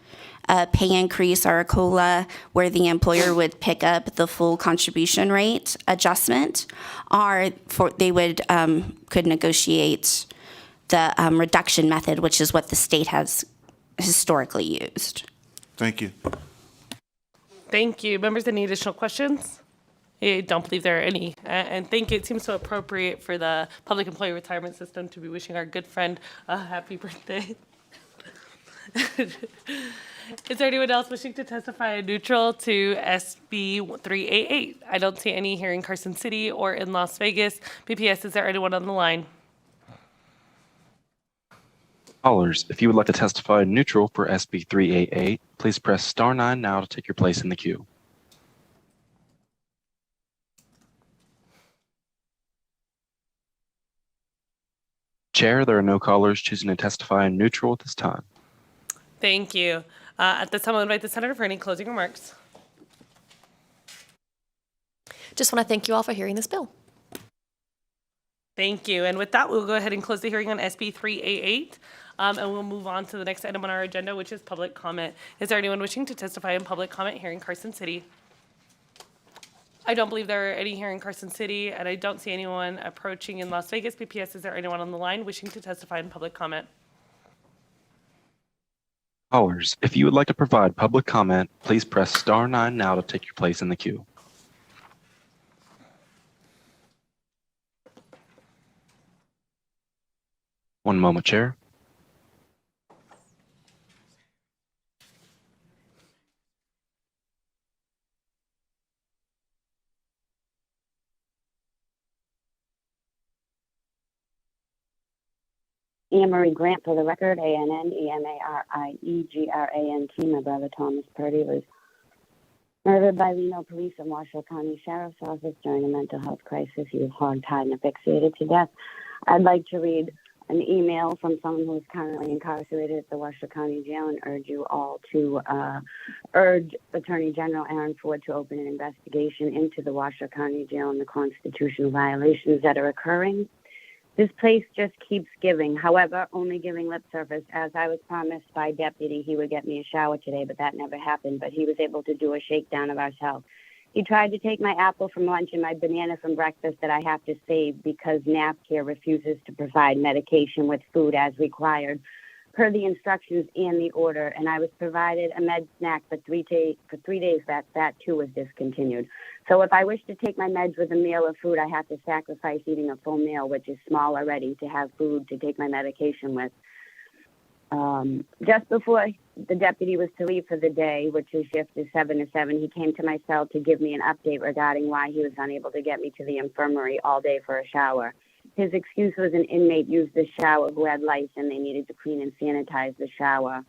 S7: a pay increase or a COLA where the employer would pick up the full contribution rate adjustment, or they could negotiate the reduction method, which is what the state has historically used.
S6: Thank you.
S1: Thank you. Members, any additional questions? I don't believe there are any. And thank you. It seems so appropriate for the public employee retirement system to be wishing our good friend a happy birthday. Is there anyone else wishing to testify in neutral to SB 388? I don't see any here in Carson City or in Las Vegas. BPS, is there anyone on the line?
S14: Callers, if you would like to testify in neutral for SB 388, please press star 9 now to take your place in the queue. Chair, there are no callers choosing to testify in neutral at this time.
S1: Thank you. At this time, I'll invite the senator for any closing remarks.
S18: Just want to thank you all for hearing this bill.
S1: Thank you. And with that, we'll go ahead and close the hearing on SB 388. And we'll move on to the next item on our agenda, which is public comment. Is there anyone wishing to testify in public comment here in Carson City? I don't believe there are any here in Carson City, and I don't see anyone approaching in Las Vegas. BPS, is there anyone on the line wishing to testify in public comment?
S14: Callers, if you would like to provide public comment, please press star 9 now to take your place in the queue. One moment, Chair.
S3: Anne Marie Grant for the record, ANNEMARIEGRANT. My brother Thomas Purdy was murdered by Reno police and Washoe County Sheriff's Office during a mental health crisis. He was hogtied and asphyxiated to death. I'd like to read an email from someone who is currently incarcerated at the Washoe County Jail and urge you all to urge Attorney General Aaron Ford to open an investigation into the Washoe County Jail and the constitutional violations that are occurring. This place just keeps giving, however, only giving lip service. As I was promised by deputy, he would get me a shower today, but that never happened. But he was able to do a shakedown of ourselves. He tried to take my apple from lunch and my banana from breakfast that I have to save because NAFCARE refuses to provide medication with food as required per the instructions and the order. And I was provided a med snack for 3 days. That too was discontinued. So if I wish to take my meds with a meal of food, I have to sacrifice eating a full meal, which is small already, to have food to take my medication with. Just before the deputy was to leave for the day, which his shift is 7 to 7, he came to my cell to give me an update regarding why he was unable to get me to the infirmary all day for a shower. His excuse was an inmate used the shower who had lice and they needed to clean and sanitize the shower.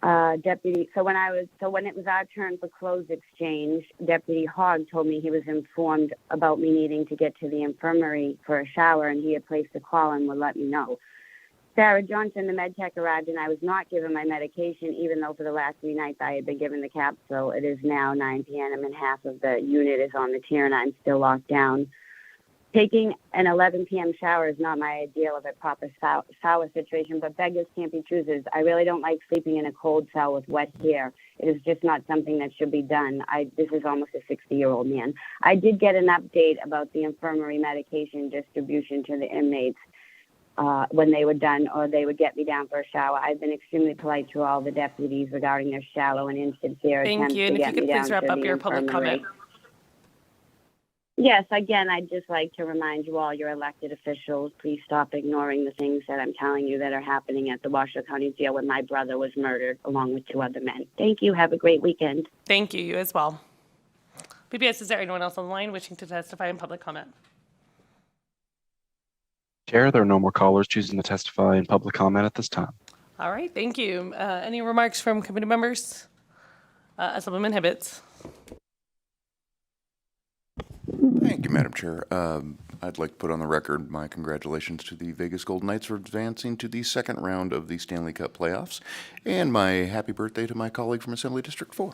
S3: When it was our turn for clothes exchange, Deputy Hogg told me he was informed about me needing to get to the infirmary for a shower and he had placed a call and would let me know. Sarah Johnson, the med tech, arrived and I was not given my medication, even though for the last 3 nights I had been given the capsule. It is now 9 p.m. and half of the unit is on the tier and I'm still locked down. Taking an 11 p.m. shower is not my ideal of a proper shower situation, but beggars can't be choosers. I really don't like sleeping in a cold cell with wet hair. It is just not something that should be done. This is almost a 60-year-old man. I did get an update about the infirmary medication distribution to the inmates when they were done, or they would get me down for a shower. I've been extremely polite to all the deputies regarding their shallow and insincere attempts
S1: Thank you.
S3: to
S1: And if
S3: get
S1: you
S3: me
S1: could
S3: down
S1: please wrap
S3: to
S1: up
S3: the
S1: your public
S3: infirmary.
S1: comment.
S3: Yes, again, I'd just like to remind you all, your elected officials, please stop ignoring the things that I'm telling you that are happening at the Washoe County Jail when my brother was murdered along with 2 other men. Thank you. Have a great weekend.
S1: Thank you. You as well. PBS, is there anyone else on the line wishing to testify in public comment?
S14: Chair, there are no more callers choosing to testify in public comment at this time.
S1: All right. Thank you. Any remarks from committee members? Assemblyman Hibbets.
S16: Thank you, Madam Chair. I'd like to put on the record my congratulations to the Vegas Golden Knights for advancing to the second round of the Stanley Cup playoffs, and my happy birthday to my colleague from Assembly District 4.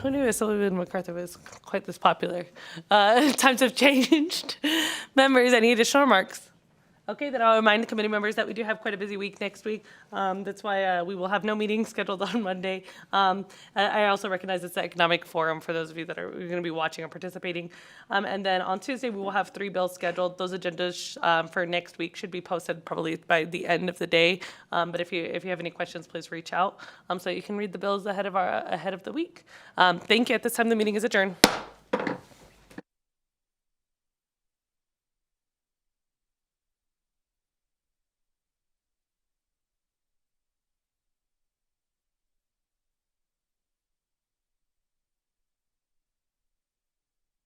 S1: Who knew Assemblyman MacArthur was quite this popular? Times have changed. Members, any additional remarks? Okay, then I'll remind the committee members that we do have quite a busy week next week. That's why we will have no meetings scheduled on Monday. I also recognize it's the Economic Forum for those of you that are going to be watching or participating. And then on Tuesday, we will have 3 bills scheduled. Those agendas for next week should be posted probably by the end of the day. But if you have any questions, please reach out so you can read the bills ahead of the week. Thank you. At this time, the meeting is adjourned.